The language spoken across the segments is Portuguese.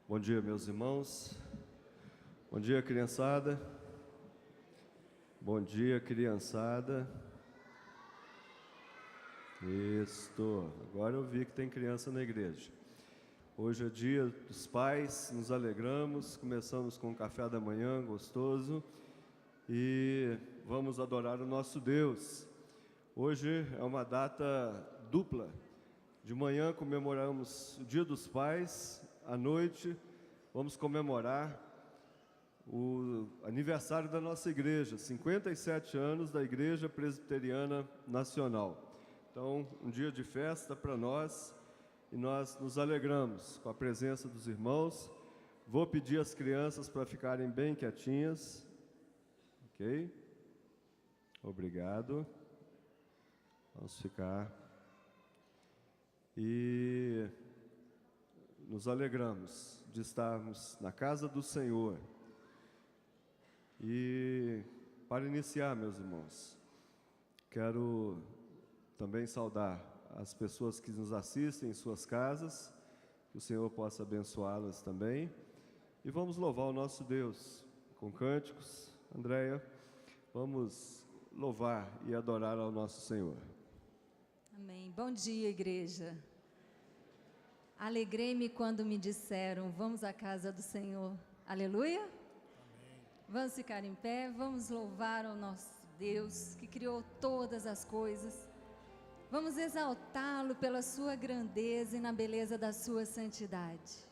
Bom dia, meus irmãos. Bom dia, criançada. Bom dia, criançada. Isto. Agora eu vi que tem criança na igreja. Hoje é dia dos pais, nos alegramos. Começamos com um café da manhã gostoso e vamos adorar o nosso Deus. Hoje é uma data dupla. De manhã comemoramos o Dia dos Pais, à noite vamos comemorar o aniversário da nossa igreja, 57 anos da Igreja Presbiteriana Nacional. Então, um dia de festa para nós e nós nos alegramos com a presença dos irmãos. Vou pedir às crianças para ficarem bem quietinhas, ok? Obrigado. Vamos ficar. E nos alegramos de estarmos na casa do Senhor. E para iniciar, meus irmãos, quero também saudar as pessoas que nos assistem em suas casas, que o Senhor possa abençoá-las também. E vamos louvar o nosso Deus com cânticos. Andréia, vamos louvar e adorar ao nosso Senhor. Amém. Bom dia, igreja. Alegrei-me quando me disseram, vamos à casa do Senhor. Aleluia? Amém. Vamos ficar em pé, vamos louvar ao nosso Deus, que criou todas as coisas. Vamos exaltá-lo pela sua grandeza e na beleza da sua santidade.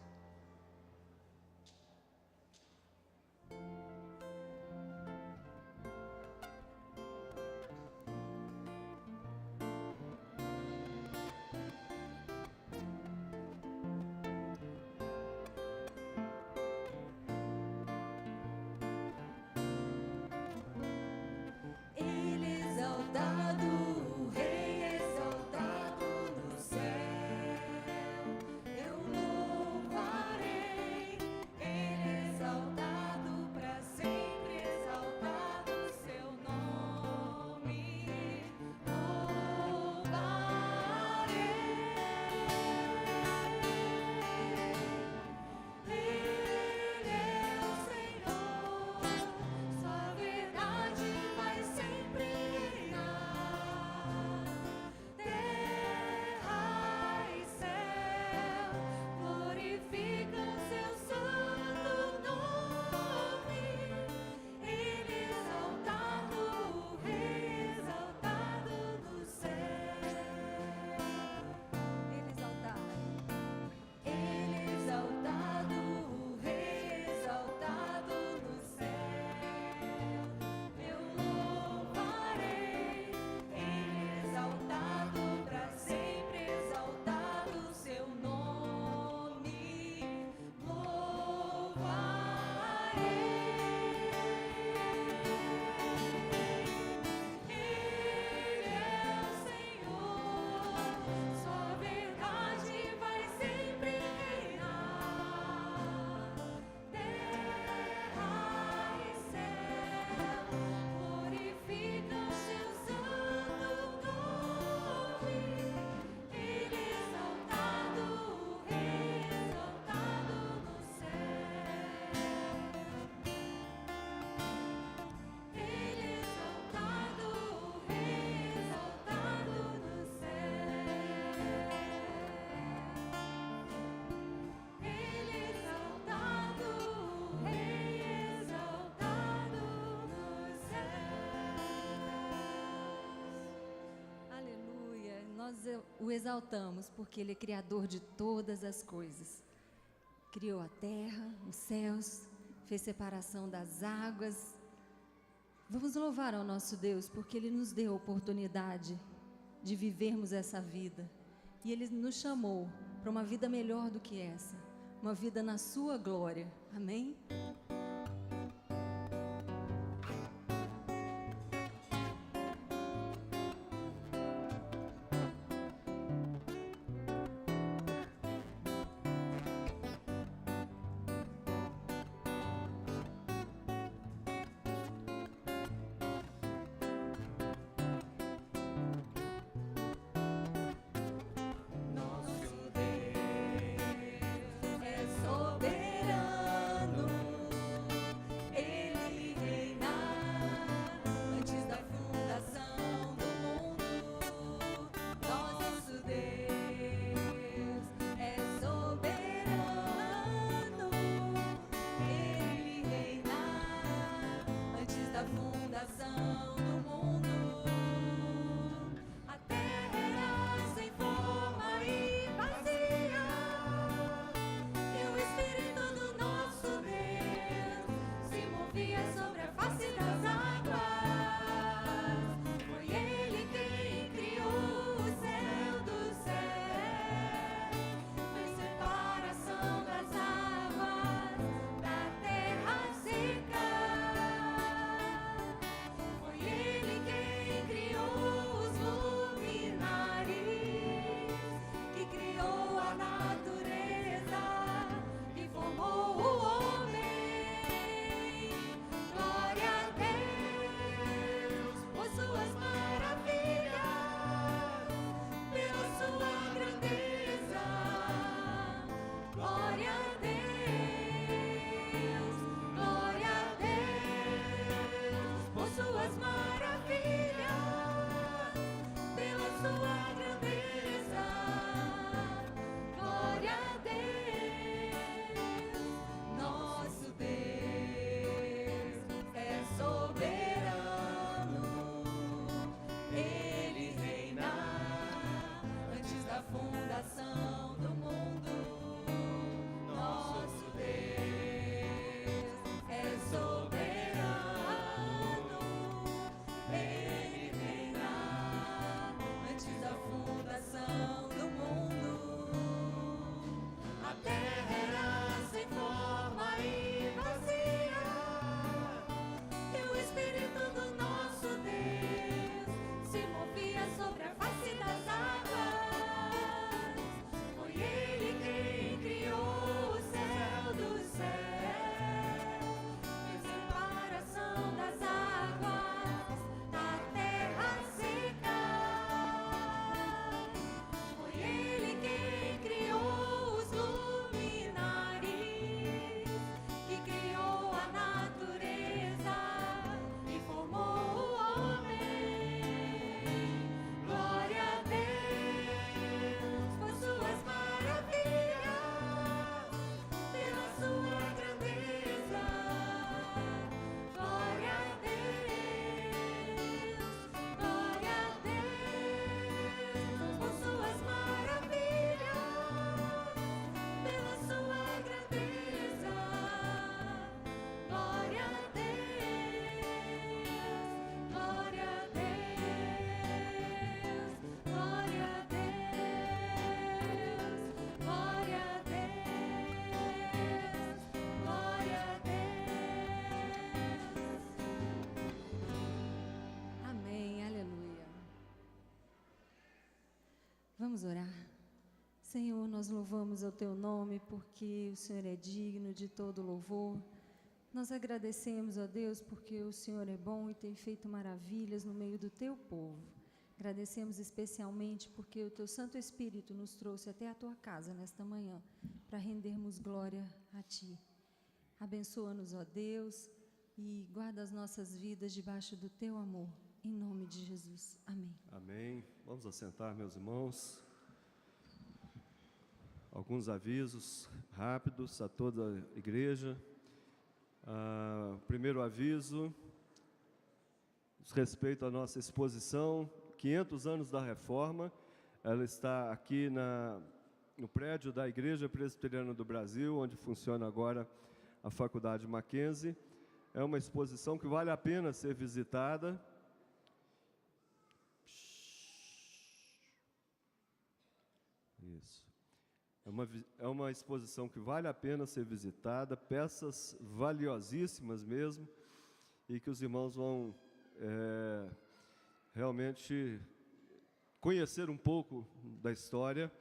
O exaltamos porque Ele é Criador de todas as coisas. Criou a terra, os céus, fez separação das águas. Vamos louvar ao nosso Deus porque Ele nos deu a oportunidade de vivermos essa vida. E Ele nos chamou para uma vida melhor do que essa, uma vida na sua glória. Amém? Nosso Deus é soberano. Vamos orar. Senhor, nós louvamos o Teu nome porque o Senhor é digno de todo louvor. Nós agradecemos, ó Deus, porque o Senhor é bom e tem feito maravilhas no meio do Teu povo. Agradecemos especialmente porque o Teu Santo Espírito nos trouxe até a Tua casa nesta manhã para rendermos glória a Ti. Abençoa-nos, ó Deus, e guarda as nossas vidas debaixo do Teu amor. Em nome de Jesus. Amém. Amém. Vamos assentar, meus irmãos. Alguns avisos rápidos a toda a igreja. Primeiro aviso, diz respeito à nossa exposição, 500 anos da Reforma. Ela está aqui no prédio da Igreja Presbiteriana do Brasil, onde funciona agora a Faculdade Mackenzie. É uma exposição que vale a pena ser visitada. Isso. É uma exposição que vale a pena ser visitada, peças valiosíssimas mesmo, e que os irmãos vão realmente conhecer um pouco da história,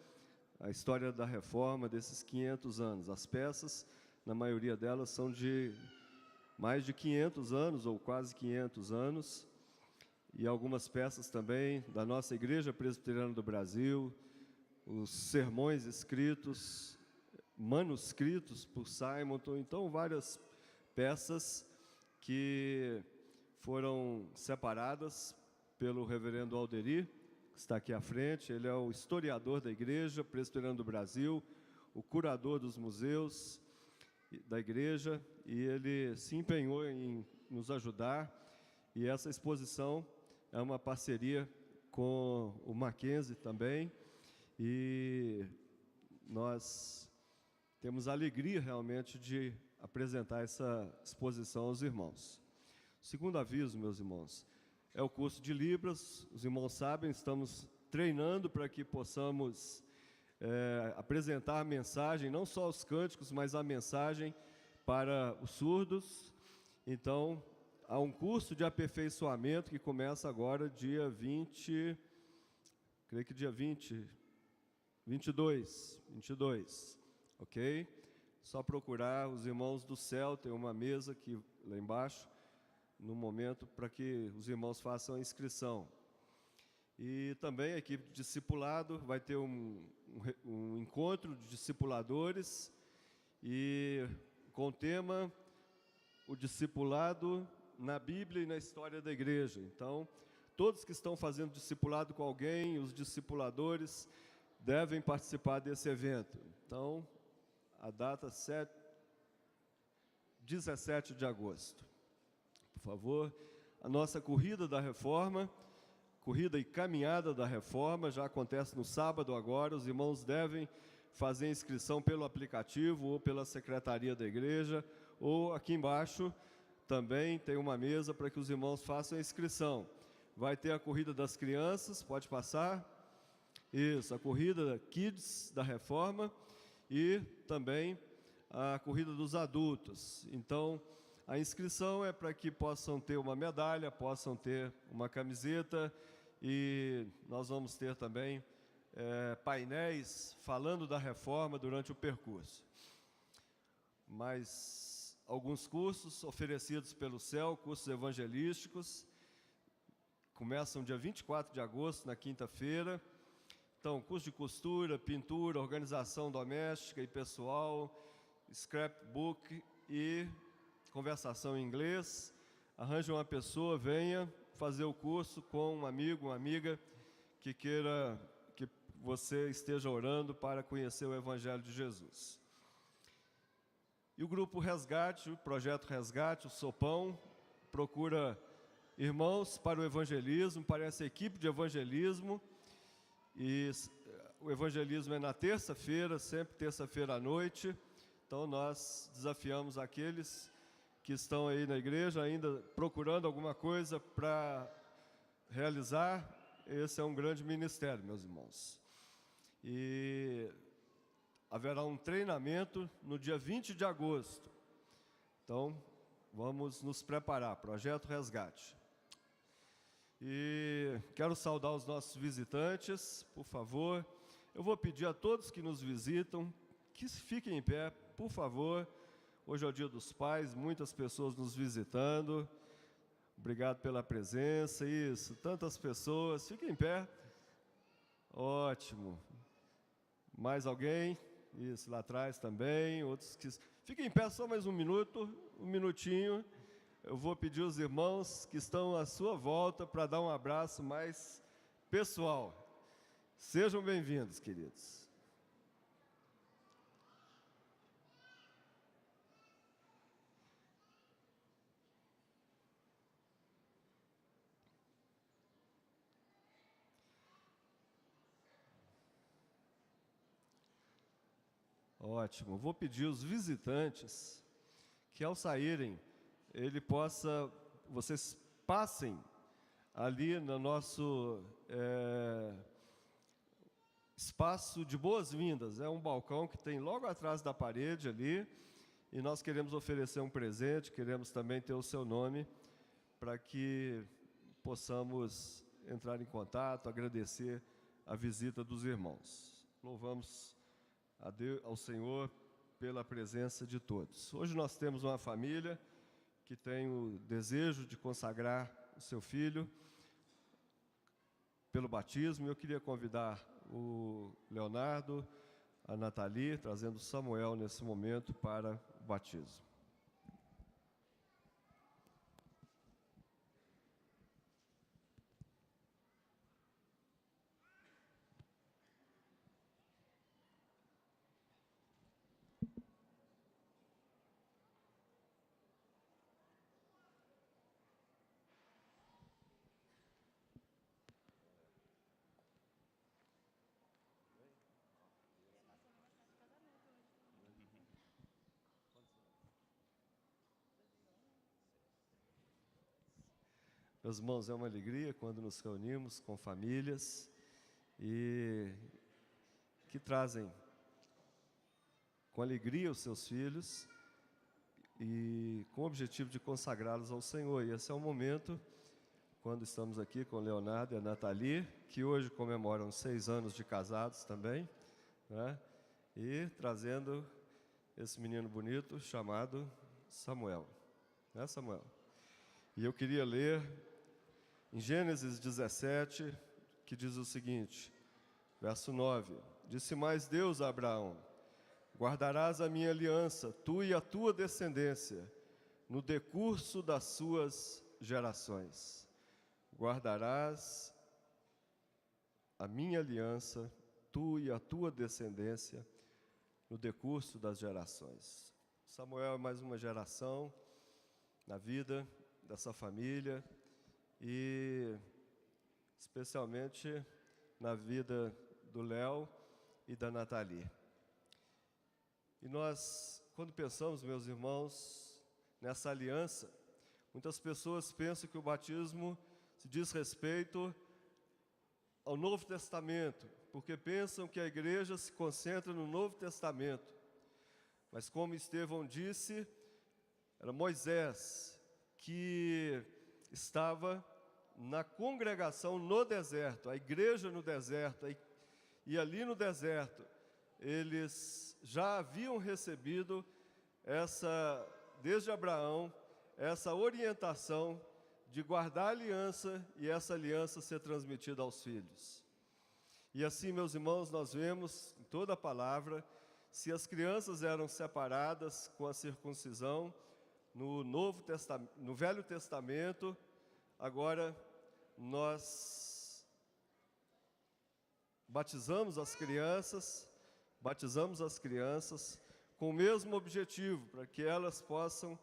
a história da Reforma desses 500 anos. As peças, na maioria delas, são de mais de 500 anos, ou quase 500 anos, e algumas peças também da nossa Igreja Presbiteriana do Brasil, os sermões escritos, manuscritos por Simonton, então várias peças que foram separadas pelo reverendo Alderi, que está aqui à frente. Ele é o historiador da Igreja Presbiteriana do Brasil, o curador dos museus da Igreja, e ele se empenhou em nos ajudar, e essa exposição é uma parceria com o Mackenzie também, e nós temos a alegria realmente de apresentar essa exposição aos irmãos. Segundo aviso, meus irmãos, é o curso de Libras. Os irmãos sabem, estamos treinando para que possamos apresentar a mensagem, não só os cânticos, mas a mensagem para os surdos. Então, há um curso de aperfeiçoamento que começa agora dia 22, ok? Só procurar os irmãos do céu, tem uma mesa aqui lá embaixo, no momento, para que os irmãos façam a inscrição. E também a equipe de discipulado vai ter um encontro de discipuladores, e com o tema, o discipulado na Bíblia e na história da igreja. Então, todos que estão fazendo discipulado com alguém, os discipuladores, devem participar desse evento. Então, a data 17 de agosto. Por favor, a nossa corrida da Reforma, corrida e caminhada da Reforma, já acontece no sábado agora. Os irmãos devem fazer inscrição pelo aplicativo ou pela secretaria da igreja, ou aqui embaixo também tem uma mesa para que os irmãos façam a inscrição. Vai ter a corrida das crianças, pode passar. Isso, a corrida Kids da Reforma e também a corrida dos adultos. Então, a inscrição é para que possam ter uma medalha, possam ter uma camiseta, e nós vamos ter também painéis falando da Reforma durante o percurso. Mais alguns cursos oferecidos pelo CEL, cursos evangelísticos, começam dia 24 de agosto, na quinta-feira. Então, curso de costura, pintura, organização doméstica e pessoal, scrapbook e conversação em inglês. Arranje uma pessoa, venha fazer o curso com um amigo, uma amiga que queira que você esteja orando para conhecer o Evangelho de Jesus. E o grupo Resgate, o projeto Resgate, o Sopão, procura irmãos para o evangelismo, para essa equipe de evangelismo. E o evangelismo é na terça-feira, sempre terça-feira à noite. Então, nós desafiamos aqueles que estão aí na igreja ainda procurando alguma coisa para realizar. Esse é um grande ministério, meus irmãos. E haverá um treinamento no dia 20 de agosto. Então, vamos nos preparar. Projeto Resgate. E quero saudar os nossos visitantes, por favor. Eu vou pedir a todos que nos visitam que fiquem em pé, por favor. Hoje é o Dia dos Pais, muitas pessoas nos visitando. Obrigado pela presença, isso, tantas pessoas. Fiquem em pé. Ótimo. Mais alguém? Isso, lá atrás também. Outros que... Fiquem em pé só mais um minuto, um minutinho. Eu vou pedir aos irmãos que estão à sua volta para dar um abraço mais pessoal. Sejam bem-vindos, queridos. Ótimo. Vou pedir aos visitantes que, ao saírem, vocês passem ali no nosso espaço de boas-vindas. É um balcão que tem logo atrás da parede ali, e nós queremos oferecer um presente, queremos também ter o seu nome, para que possamos entrar em contato, agradecer a visita dos irmãos. Louvamos a Deus, ao Senhor pela presença de todos. Hoje nós temos uma família que tem o desejo de consagrar o seu filho pelo batismo. Eu queria convidar o Leonardo, a Nathalie, trazendo Samuel nesse momento para o batismo. Meus irmãos, é uma alegria quando nos reunimos com famílias e que trazem com alegria os seus filhos e com o objetivo de consagrá-los ao Senhor. E esse é o momento, quando estamos aqui com o Leonardo e a Nathalie, que hoje comemoram 6 anos de casados também, né? E trazendo esse menino bonito chamado Samuel. Né, Samuel? E eu queria ler em Gênesis 17, que diz o seguinte, verso 9: Disse mais Deus a Abraão: Guardarás a minha aliança, tu e a tua descendência, no decurso das suas gerações. Guardarás a minha aliança, tu e a tua descendência, no decurso das gerações. Samuel é mais uma geração na vida dessa família e especialmente na vida do Léo e da Nathalie. E nós, quando pensamos, meus irmãos, nessa aliança, muitas pessoas pensam que o batismo se diz respeito ao Novo Testamento, porque pensam que a igreja se concentra no Novo Testamento. Mas como Estevão disse, era Moisés que estava na congregação no deserto, a igreja no deserto, e ali no deserto eles já haviam recebido desde Abraão, essa orientação de guardar a aliança e essa aliança ser transmitida aos filhos. E assim, meus irmãos, nós vemos em toda a palavra, se as crianças eram separadas com a circuncisão no Velho Testamento, agora nós batizamos as crianças com o mesmo objetivo, para que elas possam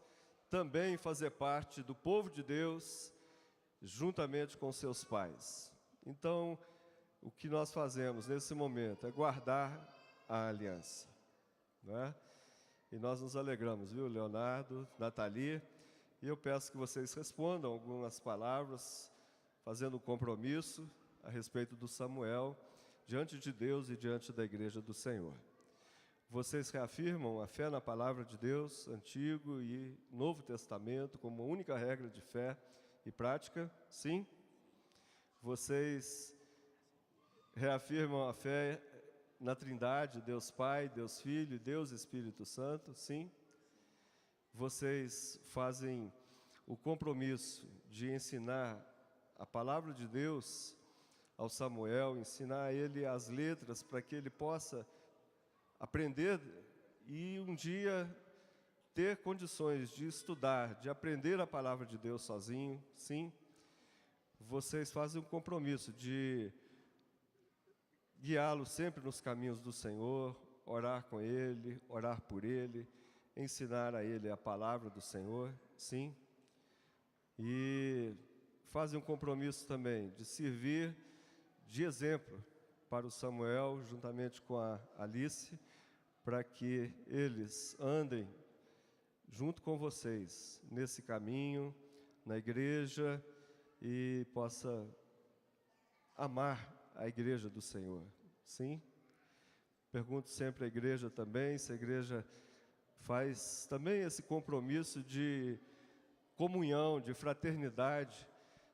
também fazer parte do povo de Deus, juntamente com seus pais. Então, o que nós fazemos nesse momento é guardar a aliança, né? E nós nos alegramos, viu, Leonardo, Nathalie, e eu peço que vocês respondam algumas palavras, fazendo um compromisso a respeito do Samuel, diante de Deus e diante da igreja do Senhor. Vocês reafirmam a fé na palavra de Deus, Antigo e Novo Testamento, como única regra de fé e prática? Sim? Vocês reafirmam a fé na Trindade, Deus Pai, Deus Filho, Deus Espírito Santo, sim? Vocês fazem o compromisso de ensinar a palavra de Deus ao Samuel, ensinar a ele as letras para que ele possa aprender e um dia ter condições de estudar, de aprender a palavra de Deus sozinho, sim? Vocês fazem um compromisso de guiá-lo sempre nos caminhos do Senhor, orar com ele, orar por ele, ensinar a ele a palavra do Senhor, sim? E fazem um compromisso também de servir de exemplo para o Samuel, juntamente com a Alice, para que eles andem junto com vocês nesse caminho, na igreja, e possa amar a igreja do Senhor, sim? Pergunto sempre à igreja também, se a igreja faz também esse compromisso de comunhão, de fraternidade,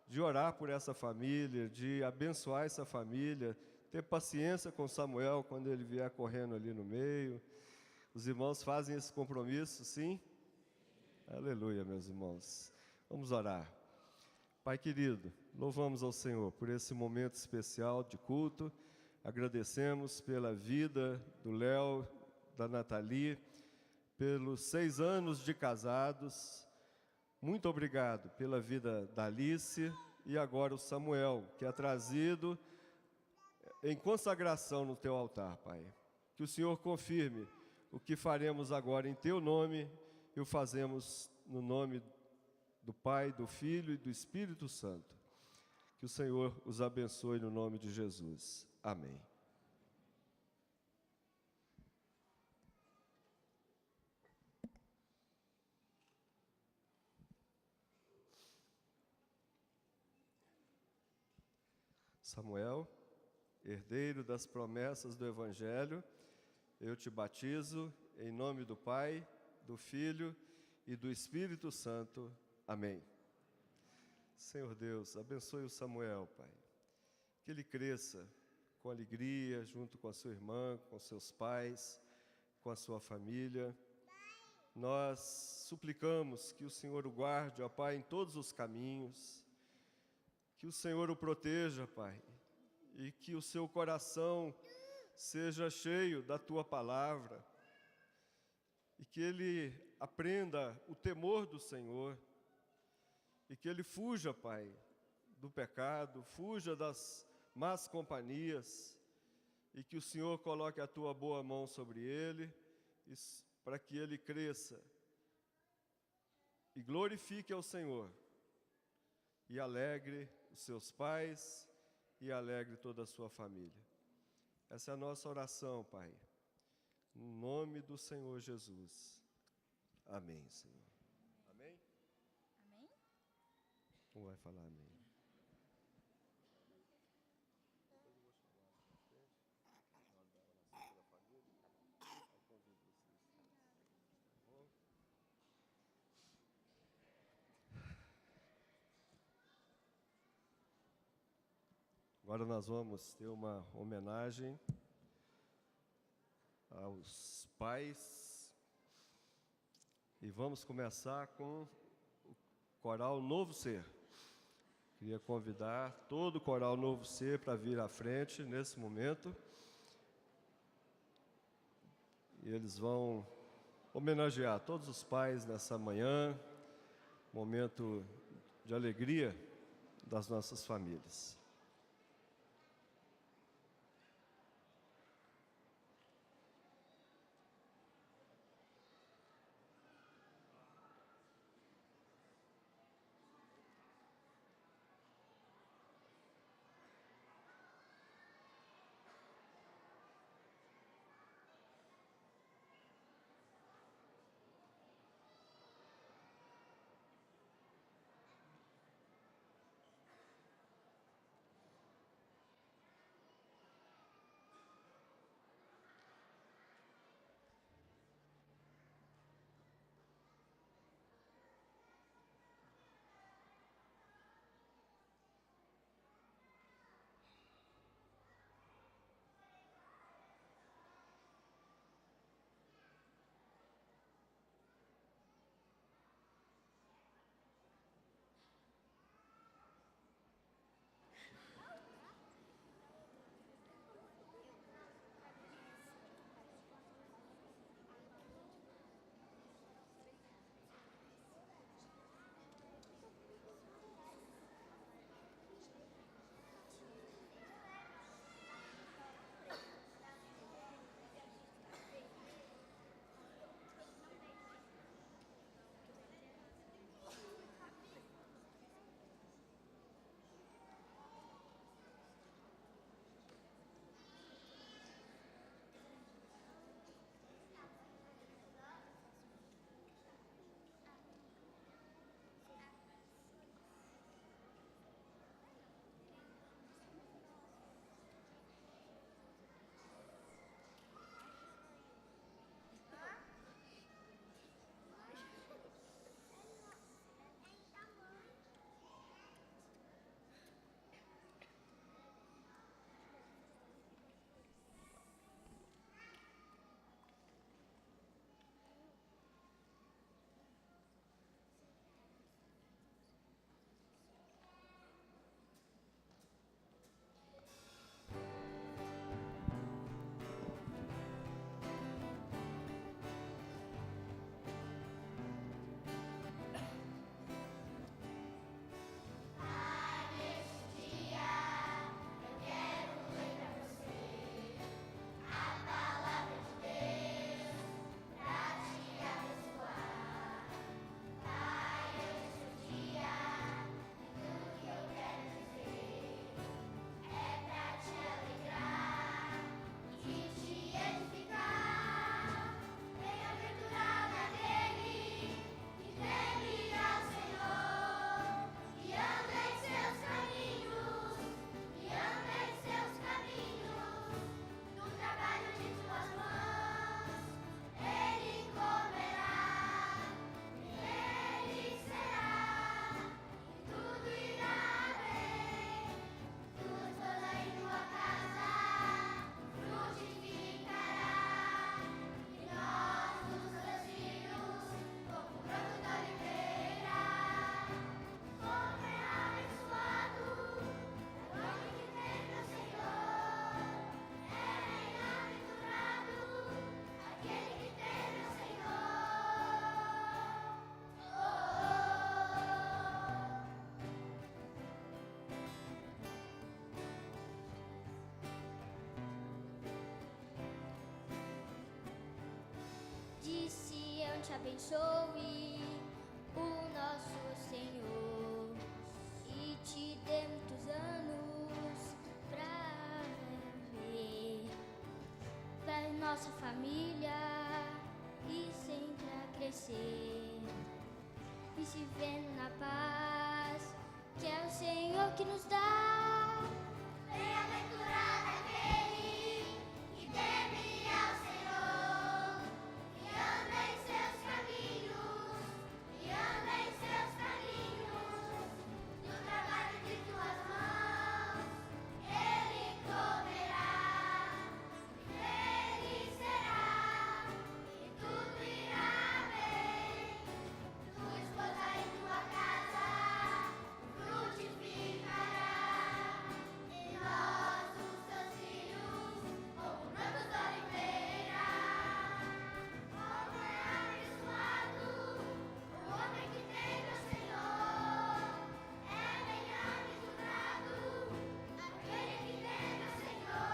de orar por essa família, de abençoar essa família, ter paciência com Samuel quando ele vier correndo ali no meio. Os irmãos fazem esse compromisso, sim? Aleluia, meus irmãos. Vamos orar. Pai querido, louvamos ao Senhor por esse momento especial de culto. Agradecemos pela vida do Léo, da Nathalie, pelos 6 anos de casados. Muito obrigado pela vida da Alice e agora o Samuel, que é trazido em consagração no teu altar, Pai. Que o Senhor confirme o que faremos agora em teu nome e o fazemos no nome do Pai, do Filho e do Espírito Santo. Que o Senhor os abençoe no nome de Jesus. Amém. Samuel, herdeiro das promessas do Evangelho, eu te batizo em nome do Pai, do Filho e do Espírito Santo. Amém. Senhor Deus, abençoe o Samuel, Pai. Que ele cresça com alegria, junto com a sua irmã, com seus pais, com a sua família. Nós suplicamos que o Senhor o guarde, ó Pai, em todos os caminhos. Que o Senhor o proteja, Pai, e que o seu coração seja cheio da Tua palavra, e que ele aprenda o temor do Senhor, e que ele fuja, Pai, do pecado, fuja das más companhias, e que o Senhor coloque a Tua boa mão sobre ele, para que ele cresça e glorifique ao Senhor, e alegre os seus pais e alegre toda a sua família. Essa é a nossa oração, Pai. Em nome do Senhor Jesus. Amém, Senhor. Amém? Amém? Um vai falar amém. Agora nós vamos ter uma homenagem aos pais e vamos começar com o coral Novo Ser. Queria convidar todo o coral Novo Ser para vir à frente nesse momento. E eles vão homenagear todos os pais nessa manhã, momento de alegria das nossas famílias. de Sião te abençoe o nosso Senhor e te dê muitos anos pra viver. Vai nossa família e sempre a crescer e se vendo na paz que é o Senhor que nos dá. Bem-aventurado aquele que teme ao Senhor e anda em seus caminhos, do trabalho de tuas mãos ele comerá, feliz será e tudo irá bem. Tua esposa e tua casa frutificará, e nós, os teus filhos, como brotos da oliveira. Como é abençoado o homem que teme ao Senhor, é bem-aventurado aquele que teme ao Senhor.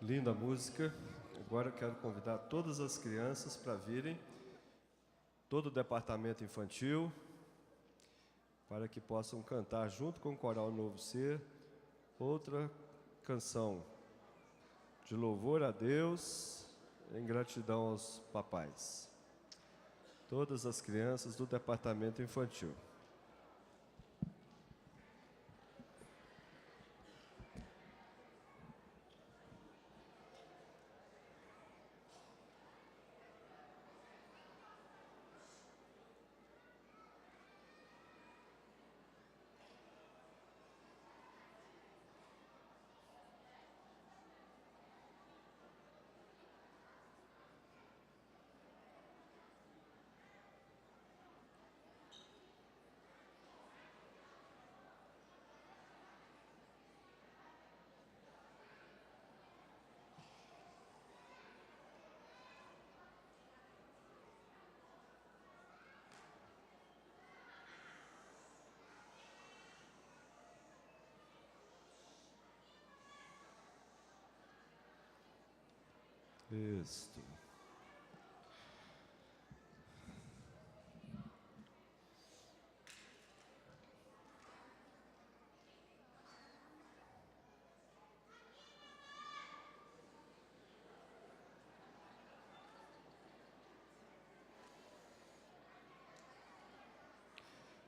Linda música. Agora eu quero convidar todas as crianças para virem, todo o departamento infantil, para que possam cantar junto com o Coral Novo Ser outra canção de louvor a Deus, em gratidão aos papais. Todas as crianças do departamento infantil. Isto.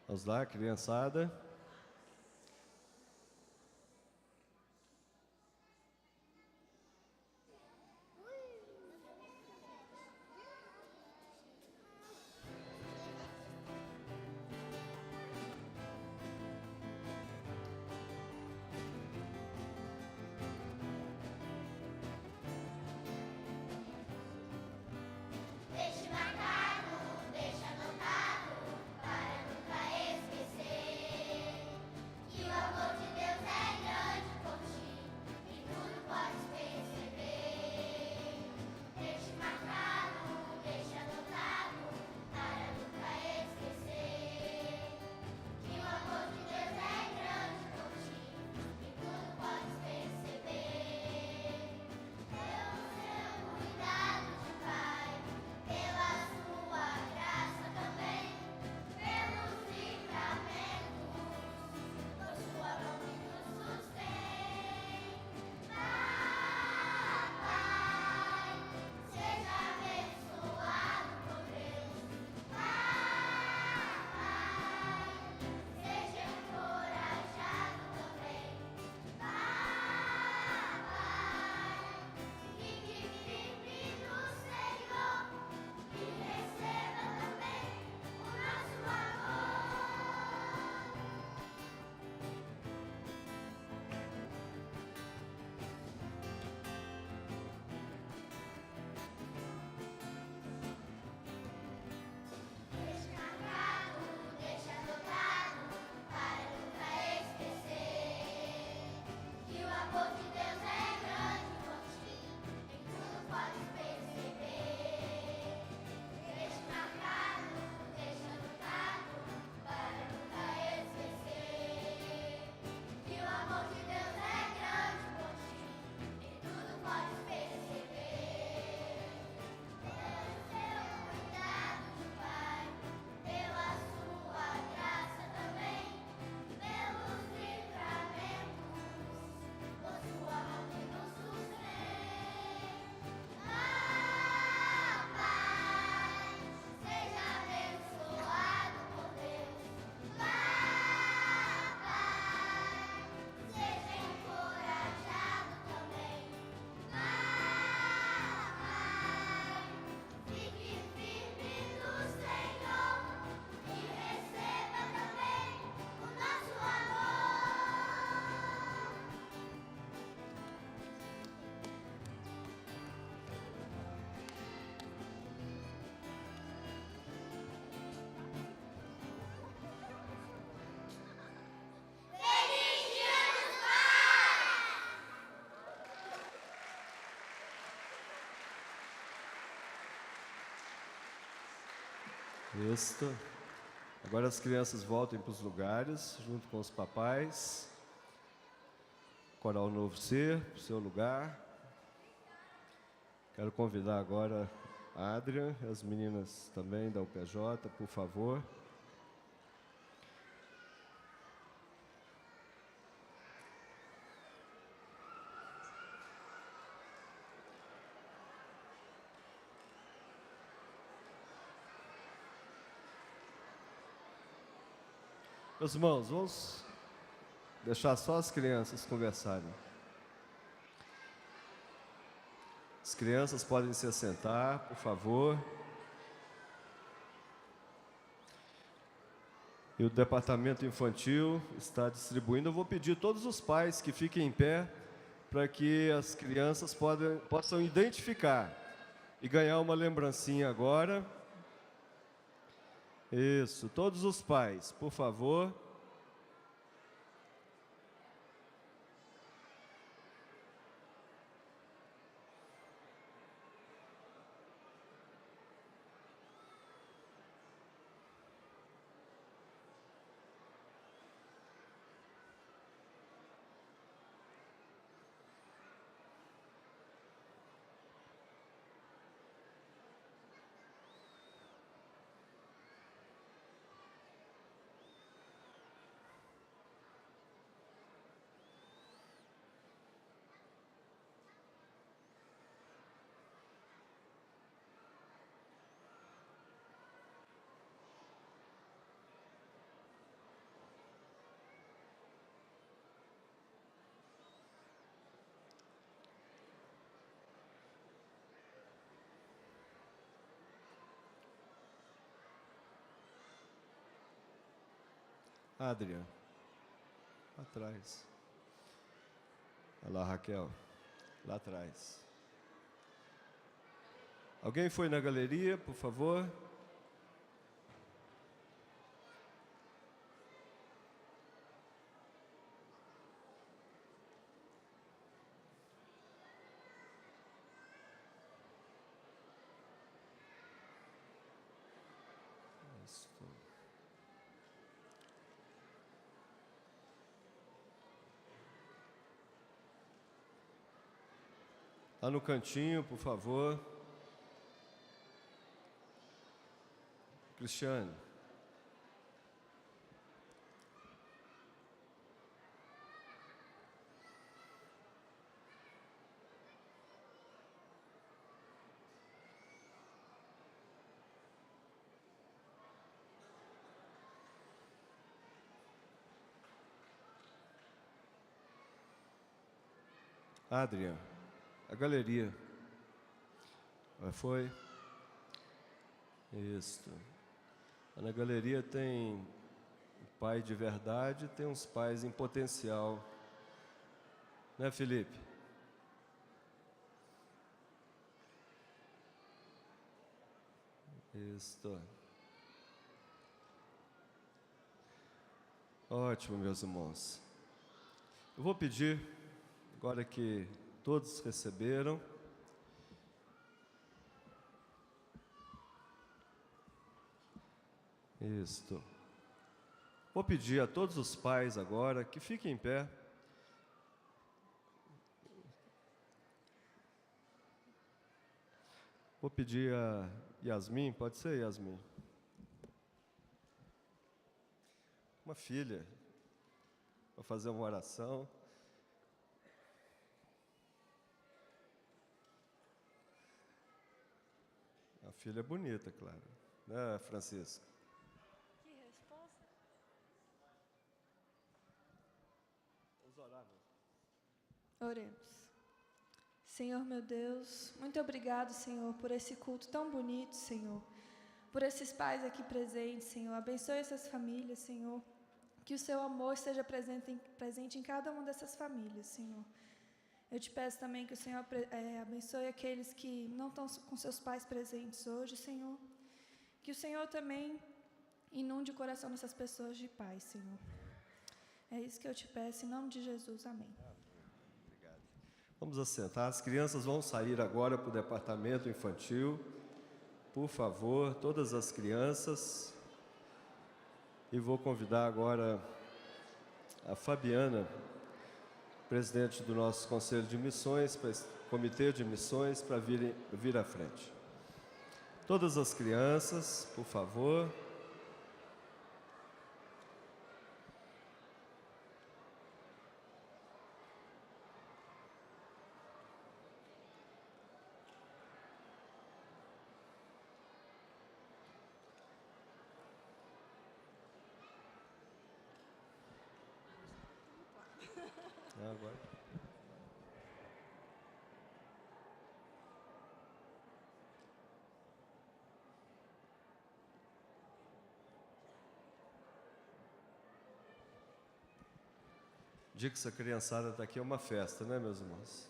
Vamos lá, criançada. Deixe marcado, deixe anotado, para nunca esquecer. Isto. Agora as crianças voltem para os lugares, junto com os papais. Coral Novo Ser, para o seu lugar. Quero convidar agora a Adrian e as meninas também da UPJ, por favor. Meus irmãos, vamos deixar só as crianças conversarem. As crianças podem se assentar, por favor. E o departamento infantil está distribuindo. Eu vou pedir a todos os pais que fiquem em pé para que as crianças possam identificar e ganhar uma lembrancinha agora. Isso, todos os pais, por favor. Adrian, lá atrás. Olha lá, Raquel, lá atrás. Alguém foi na galeria, por favor? Isso. Lá no cantinho, por favor. Cristiane. Adrian, a galeria. Foi? Isso. Na galeria tem um pai de verdade, tem uns pais em potencial. Né, Felipe? Isso. Ótimo, meus irmãos. Eu vou pedir, agora que todos receberam, isto. Vou pedir a todos os pais agora que fiquem em pé. Vou pedir a Yasmin, pode ser, Yasmin? Uma filha, para fazer uma oração. A filha é bonita, claro. Né, Francisco? Que resposta? Vamos orar, Oremos. Senhor meu Deus, muito obrigado, Senhor, por esse culto tão bonito, Senhor. Por esses pais aqui presentes, Senhor. Abençoe essas famílias, Senhor. Que o seu amor esteja presente em cada uma dessas famílias, Senhor. Eu te peço também que o Senhor abençoe aqueles que não estão com seus pais presentes hoje, Senhor. Que o Senhor também inunde o coração dessas pessoas de paz, Senhor. É isso que eu te peço, em nome de Jesus. Amém. Obrigado. Vamos assentar. As crianças vão sair agora para o departamento infantil. por favor, todas as crianças. E vou convidar agora a Fabiana, presidente do nosso Conselho de Missões, Comitê de Missões, para vir à frente. Todas as crianças, por favor. Agora. Dia que essa criançada está aqui é uma festa, né, meus irmãos?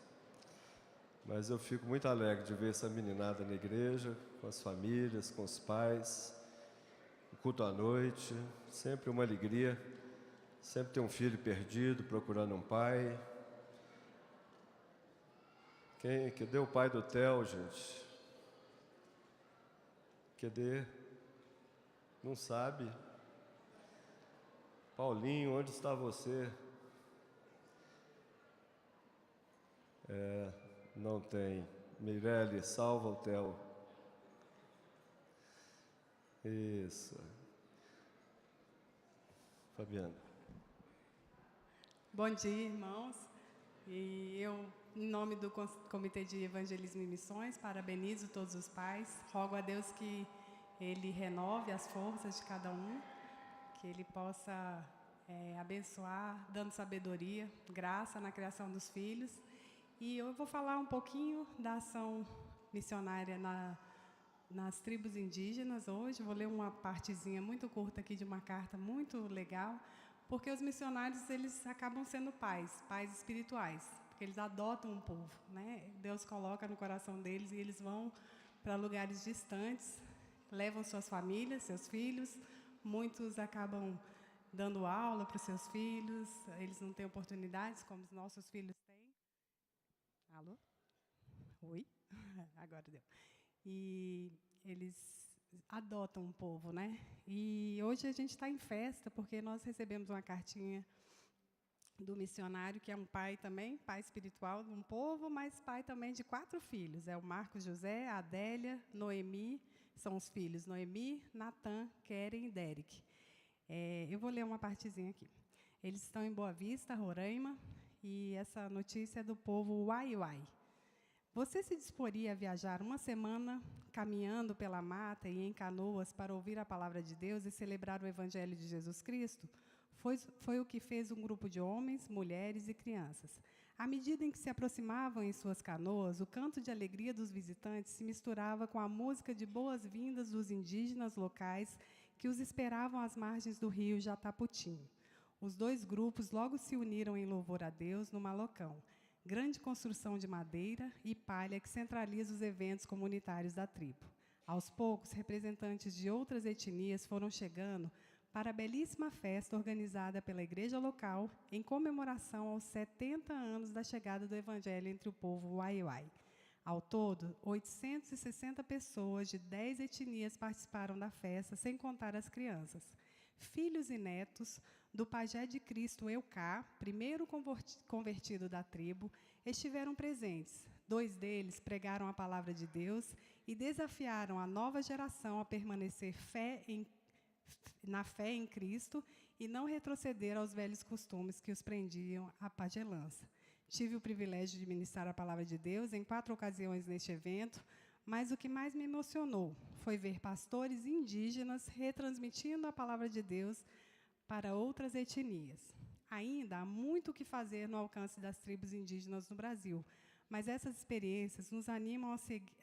Mas eu fico muito alegre de ver essa meninada na igreja, com as famílias, com os pais, o culto à noite, sempre uma alegria. Sempre tem um filho perdido, procurando um pai. Cadê o pai do Theo, gente? Cadê? Não sabe? Paulinho, onde está você? Não tem. Mirelle, salva o Theo. Isso. Fabiana. Bom dia, irmãos. E eu, em nome do Comitê de Evangelismo e Missões, parabenizo todos os pais. Rogo a Deus que Ele renove as forças de cada um, que Ele possa abençoar, dando sabedoria, graça na criação dos filhos. E eu vou falar um pouquinho da ação missionária nas tribos indígenas hoje. Vou ler uma partezinha muito curta aqui de uma carta muito legal, porque os missionários, eles acabam sendo pais espirituais, porque eles adotam um povo, né? Deus coloca no coração deles e eles vão para lugares distantes, levam suas famílias, seus filhos. Muitos acabam dando aula para os seus filhos, eles não têm oportunidades como os nossos filhos têm. Alô? Oi? Agora deu. E eles adotam um povo, né? E hoje a gente está em festa, porque nós recebemos uma cartinha do missionário, que é um pai também, pai espiritual de um povo, mas pai também de 4 filhos. É o Marcos José, a Adélia, Noemi, são os filhos Noemi, Natan, Keren e Derek. Eu vou ler uma partezinha aqui. Eles estão em Boa Vista, Roraima, e essa notícia é do povo Waiwai. Você se disporia a viajar uma semana caminhando pela mata e em canoas para ouvir a palavra de Deus e celebrar o Evangelho de Jesus Cristo? Foi o que fez um grupo de homens, mulheres e crianças. À medida em que se aproximavam em suas canoas, o canto de alegria dos visitantes se misturava com a música de boas-vindas dos indígenas locais que os esperavam às margens do rio Jataputim. Os 2 grupos logo se uniram em louvor a Deus no Malocão, grande construção de madeira e palha que centraliza os eventos comunitários da tribo. Aos poucos, representantes de outras etnias foram chegando para a belíssima festa organizada pela igreja local em comemoração aos 70 anos da chegada do Evangelho entre o povo Waiwai. Ao todo, 860 pessoas de 10 etnias participaram da festa, sem contar as crianças. Filhos e netos do pajé de Cristo Eucá, primeiro convertido da tribo, estiveram presentes. 2 deles pregaram a palavra de Deus e desafiaram a nova geração a permanecer na fé em Cristo e não retroceder aos velhos costumes que os prendiam à pajelança. Tive o privilégio de ministrar a palavra de Deus em 4 ocasiões neste evento, mas o que mais me emocionou foi ver pastores indígenas retransmitindo a palavra de Deus para outras etnias. Ainda há muito o que fazer no alcance das tribos indígenas no Brasil, mas essas experiências nos animam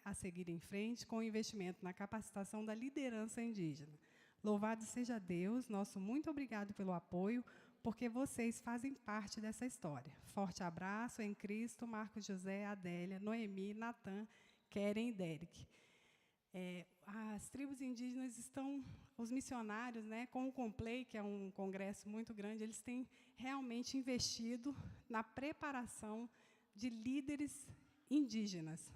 a seguir em frente com o investimento na capacitação da liderança indígena. Louvado seja Deus, nosso muito obrigado pelo apoio, porque vocês fazem parte dessa história. Forte abraço em Cristo, Marcos José, Adélia, Noemi, Natan, Keren e Derek. As tribos indígenas estão, os missionários, né, com o Complay, que é um congresso muito grande, eles têm realmente investido na preparação de líderes indígenas.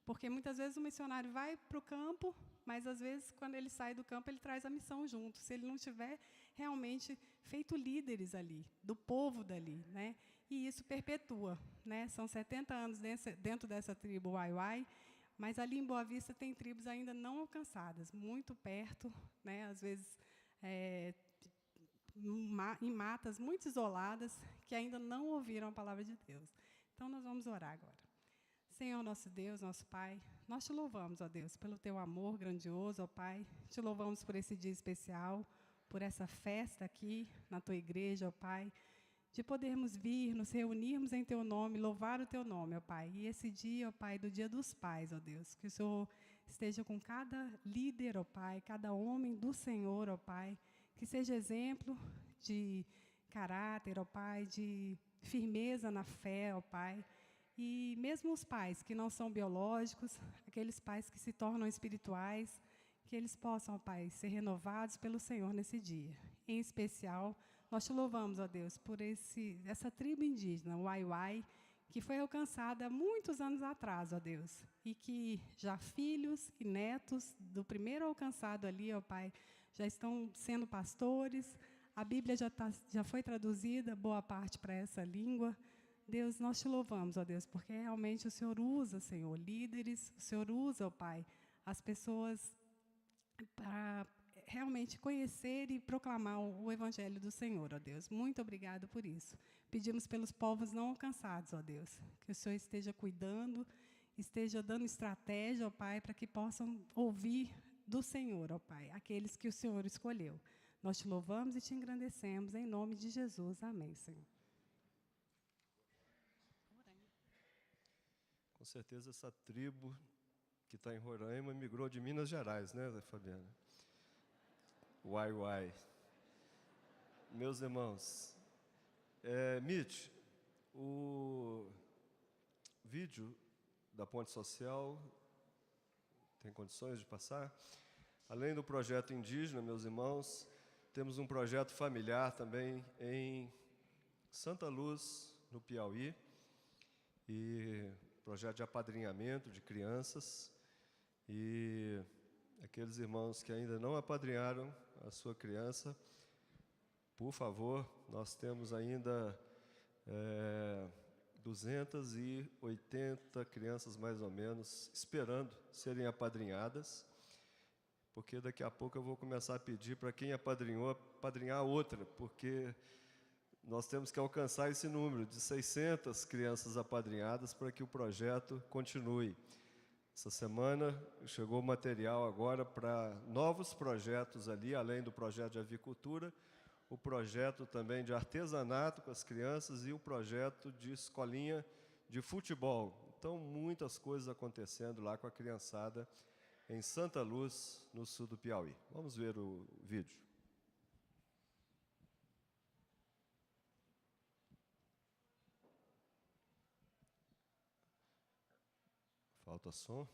Porque muitas vezes o missionário vai para o campo, mas às vezes, quando ele sai do campo, ele traz a missão junto, se ele não tiver realmente feito líderes ali, do povo dali, né? E isso perpetua, né? São 70 anos dentro dessa tribo Uai-Uai, mas ali em Boa Vista tem tribos ainda não alcançadas, muito perto, né? Às vezes em matas muito isoladas, que ainda não ouviram a palavra de Deus. Então, nós vamos orar agora. Senhor, nosso Deus, nosso Pai, nós te louvamos, ó Deus, pelo teu amor grandioso, ó Pai. Te louvamos por esse dia especial, por essa festa aqui na tua igreja, ó Pai, de podermos vir, nos reunirmos em teu nome, louvar o teu nome, ó Pai. E esse dia, ó Pai, do dia dos pais, ó Deus, que o Senhor esteja com cada líder, ó Pai, cada homem do Senhor, ó Pai, que seja exemplo de caráter, ó Pai, de firmeza na fé, ó Pai. E mesmo os pais que não são biológicos, aqueles pais que se tornam espirituais, que eles possam, ó Pai, ser renovados pelo Senhor nesse dia. Em especial, nós te louvamos, ó Deus, por essa tribo indígena, o Uai-Uai, que foi alcançada há muitos anos atrás, ó Deus, e que já filhos e netos do primeiro alcançado ali, ó Pai, já estão sendo pastores, a Bíblia já foi traduzida, boa parte para essa língua. Deus, nós te louvamos, ó Deus, porque realmente o Senhor usa, Senhor, líderes, o Senhor usa, ó Pai, as pessoas para realmente conhecer e proclamar o Evangelho do Senhor, ó Deus. Muito obrigado por isso. Pedimos pelos povos não alcançados, ó Deus, que o Senhor esteja cuidando, esteja dando estratégia, ó Pai, para que possam ouvir do Senhor, ó Pai, aqueles que o Senhor escolheu. Nós te louvamos e te engrandecemos, em nome de Jesus. Amém, Senhor. Com certeza essa tribo que está em Roraima migrou de Minas Gerais, né, Fabiana? Uai-Uai. Meus irmãos, Mitch, o vídeo da Ponte Social tem condições de passar? Além do projeto indígena, meus irmãos, temos um projeto familiar também em Santa Luz, no Piauí, e projeto de apadrinhamento de crianças, e aqueles irmãos que ainda não apadrinharam a sua criança, por favor, nós temos ainda 280 crianças, mais ou menos, esperando serem apadrinhadas, porque daqui a pouco eu vou começar a pedir para quem apadrinhou, apadrinhar outra, porque nós temos que alcançar esse número de 600 crianças apadrinhadas para que o projeto continue. Essa semana chegou material agora para novos projetos ali, além do projeto de avicultura, o projeto também de artesanato com as crianças e o projeto de escolinha de futebol. Então, muitas coisas acontecendo lá com a criançada em Santa Luz, no sul do Piauí. Vamos ver o vídeo. Falta som.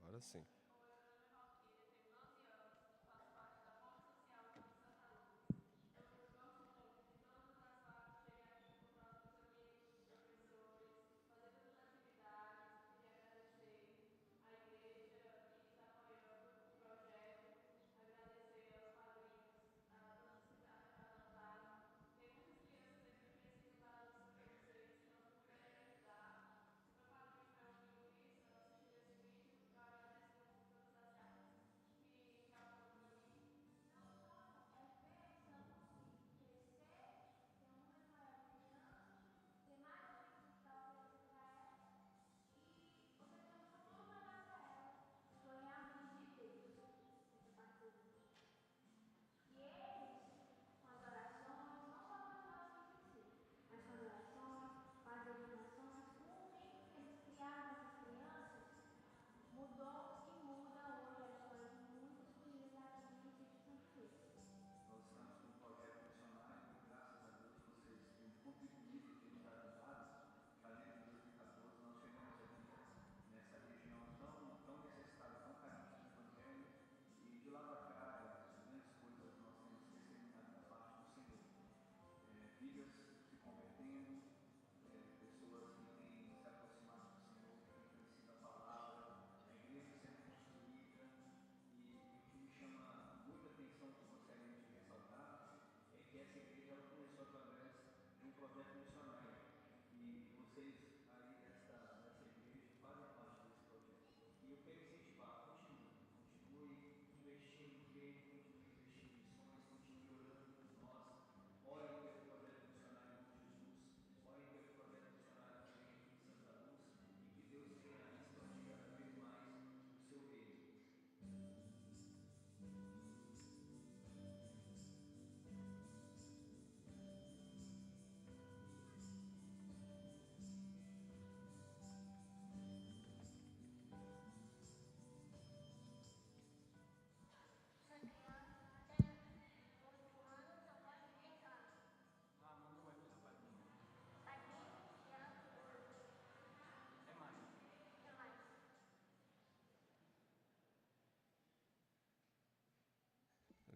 Agora sim.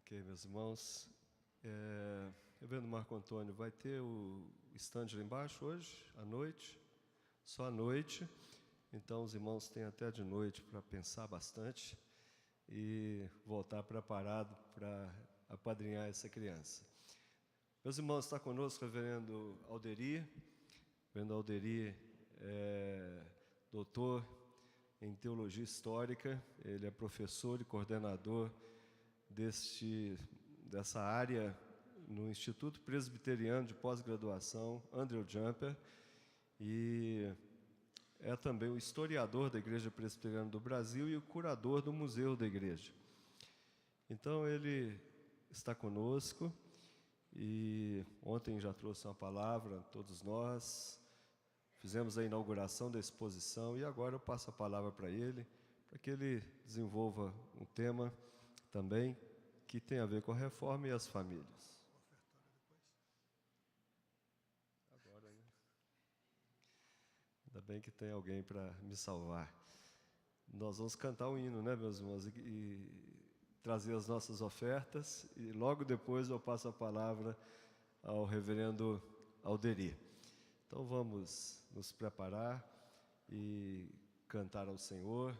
Ok, meus irmãos. Reverendo Marco Antônio, vai ter o stand lá embaixo hoje, à noite? Só à noite. Então, os irmãos têm até de noite para pensar bastante e voltar preparado para apadrinhar essa criança. Meus irmãos, está conosco o reverendo Alderi. O reverendo Alderi é doutor em teologia histórica, ele é professor e coordenador dessa área no Instituto Presbiteriano de Pós-Graduação Andrew Jumper, e é também o historiador da Igreja Presbiteriana do Brasil e o curador do Museu da Igreja. Então, ele está conosco e ontem já trouxe uma palavra a todos nós, fizemos a inauguração da exposição e agora eu passo a palavra para ele que ele desenvolva um tema também que tem a ver com a reforma e as famílias. Agora, né? Ainda bem que tem alguém para me salvar. Nós vamos cantar um hino, né, meus irmãos, e trazer as nossas ofertas, e logo depois eu passo a palavra ao reverendo Alderi. Então vamos nos preparar e cantar ao Senhor.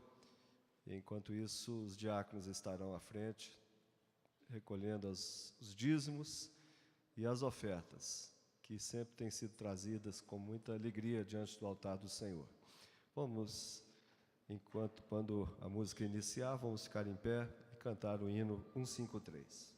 E, enquanto isso, os diáconos estarão à frente, recolhendo os dízimos e as ofertas, que sempre têm sido trazidas com muita alegria diante do altar do Senhor. Vamos, quando a música iniciar, vamos ficar em pé e cantar o hino 153.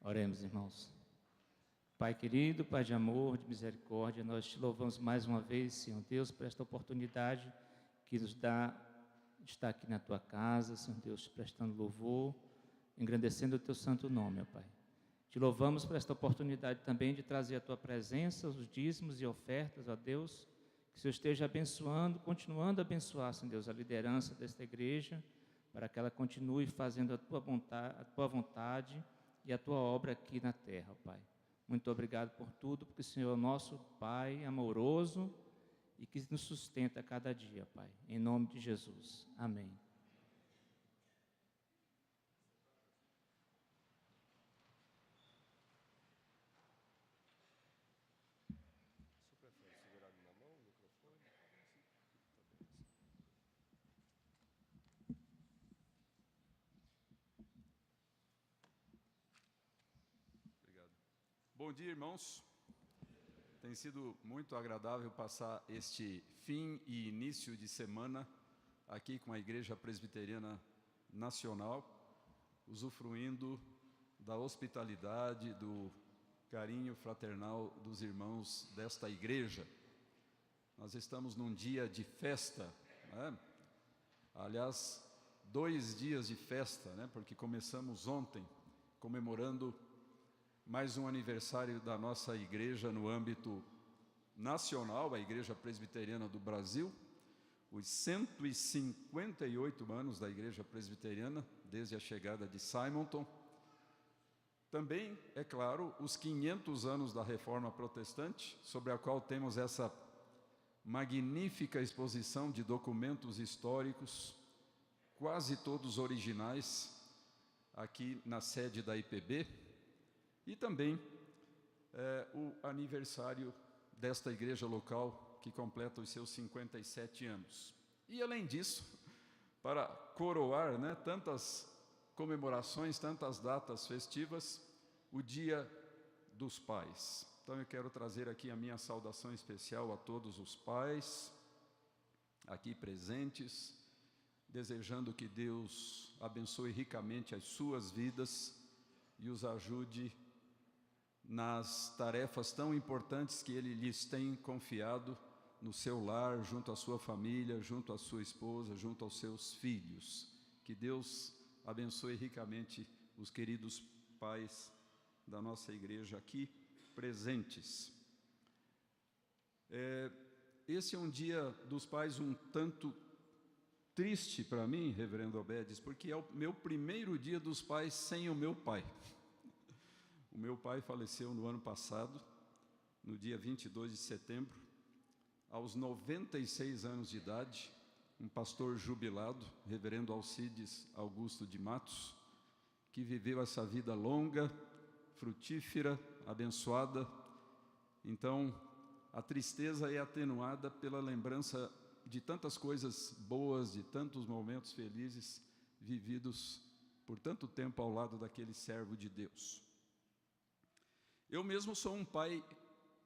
Oremos, irmãos. Pai querido, Pai de amor, de misericórdia, nós te louvamos mais uma vez, Senhor Deus, por esta oportunidade que nos dá de estar aqui na Tua casa, Senhor Deus, te prestando louvor, engrandecendo o Teu santo nome, ó Pai. Te louvamos por esta oportunidade também de trazer a Tua presença, os dízimos e ofertas, ó Deus, que o Senhor esteja abençoando, continuando a abençoar, Senhor Deus, a liderança desta igreja, para que ela continue fazendo a Tua vontade e a Tua obra aqui na terra, ó Pai. Muito obrigado por tudo, porque o Senhor é o nosso Pai amoroso e que nos sustenta a cada dia, Pai. Em nome de Jesus. Amém. Bom dia, irmãos. Tem sido muito agradável passar este fim e início de semana aqui com a Igreja Presbiteriana Nacional, usufruindo da hospitalidade, do carinho fraternal dos irmãos desta igreja. Nós estamos num dia de festa, né? Aliás, 2 dias de festa, né? Porque começamos ontem comemorando mais um aniversário da nossa igreja no âmbito nacional, a Igreja Presbiteriana do Brasil, os 158 anos da Igreja Presbiteriana, desde a chegada de Simonton. Também, é claro, os 500 anos da Reforma Protestante, sobre a qual temos essa magnífica exposição de documentos históricos, quase todos originais, aqui na sede da IPB, e também o aniversário desta igreja local, que completa os seus 57 anos. E, além disso, para coroar, né, tantas comemorações, tantas datas festivas, o Dia dos Pais. Então, eu quero trazer aqui a minha saudação especial a todos os pais aqui presentes, desejando que Deus abençoe ricamente as suas vidas e os ajude nas tarefas tão importantes que Ele lhes tem confiado no seu lar, junto à sua família, junto à sua esposa, junto aos seus filhos. Que Deus abençoe ricamente os queridos pais da nossa igreja aqui presentes. Esse é um dia dos pais um tanto triste para mim, reverendo Obedes, porque é o meu primeiro dia dos pais sem o meu pai. O meu pai faleceu no ano passado, no dia 22 de setembro, aos 96 anos de idade, um pastor jubilado, reverendo Alcides Augusto de Matos, que viveu essa vida longa, frutífera, abençoada. Então, a tristeza é atenuada pela lembrança de tantas coisas boas, de tantos momentos felizes vividos por tanto tempo ao lado daquele servo de Deus. Eu mesmo sou um pai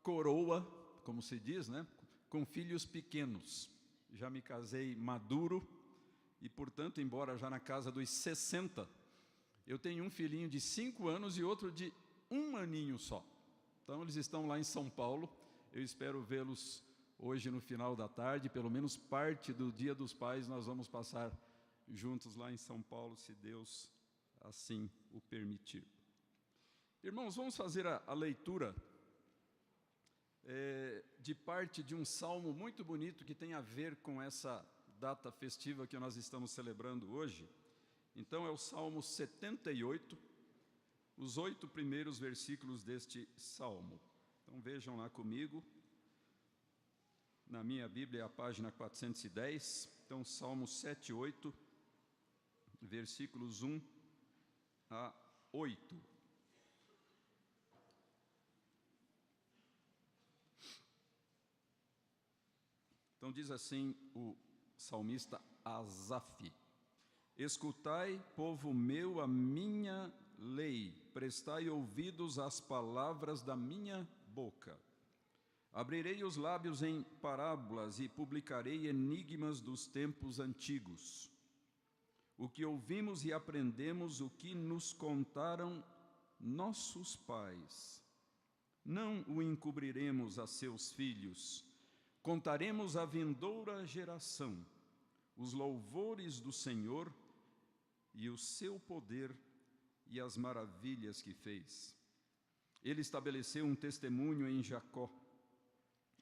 coroa, como se diz, né? Com filhos pequenos. Já me casei maduro e, portanto, embora já na casa dos 60, eu tenho um filhinho de 5 anos e outro de 1 aninho só. Então, eles estão lá em São Paulo. Eu espero vê-los hoje no final da tarde, pelo menos parte do Dia dos Pais nós vamos passar juntos lá em São Paulo, se Deus assim o permitir. Irmãos, vamos fazer a leitura de parte de um salmo muito bonito que tem a ver com essa data festiva que nós estamos celebrando hoje. Então, é o Salmo 78, os 8 primeiros versículos deste salmo. Então, vejam lá comigo. Na minha Bíblia é a página 410. Então, Salmo 7, 8, versículos 1 a 8. Então, diz assim o salmista Asaf: escutai, povo meu, a minha lei, prestai ouvidos às palavras da minha boca. Abrirei os lábios em parábolas e publicarei enigmas dos tempos antigos. O que ouvimos e aprendemos, o que nos contaram nossos pais. Não o encobriremos a seus filhos. Contaremos à vindoura geração os louvores do Senhor e o seu poder e as maravilhas que fez. Ele estabeleceu um testemunho em Jacó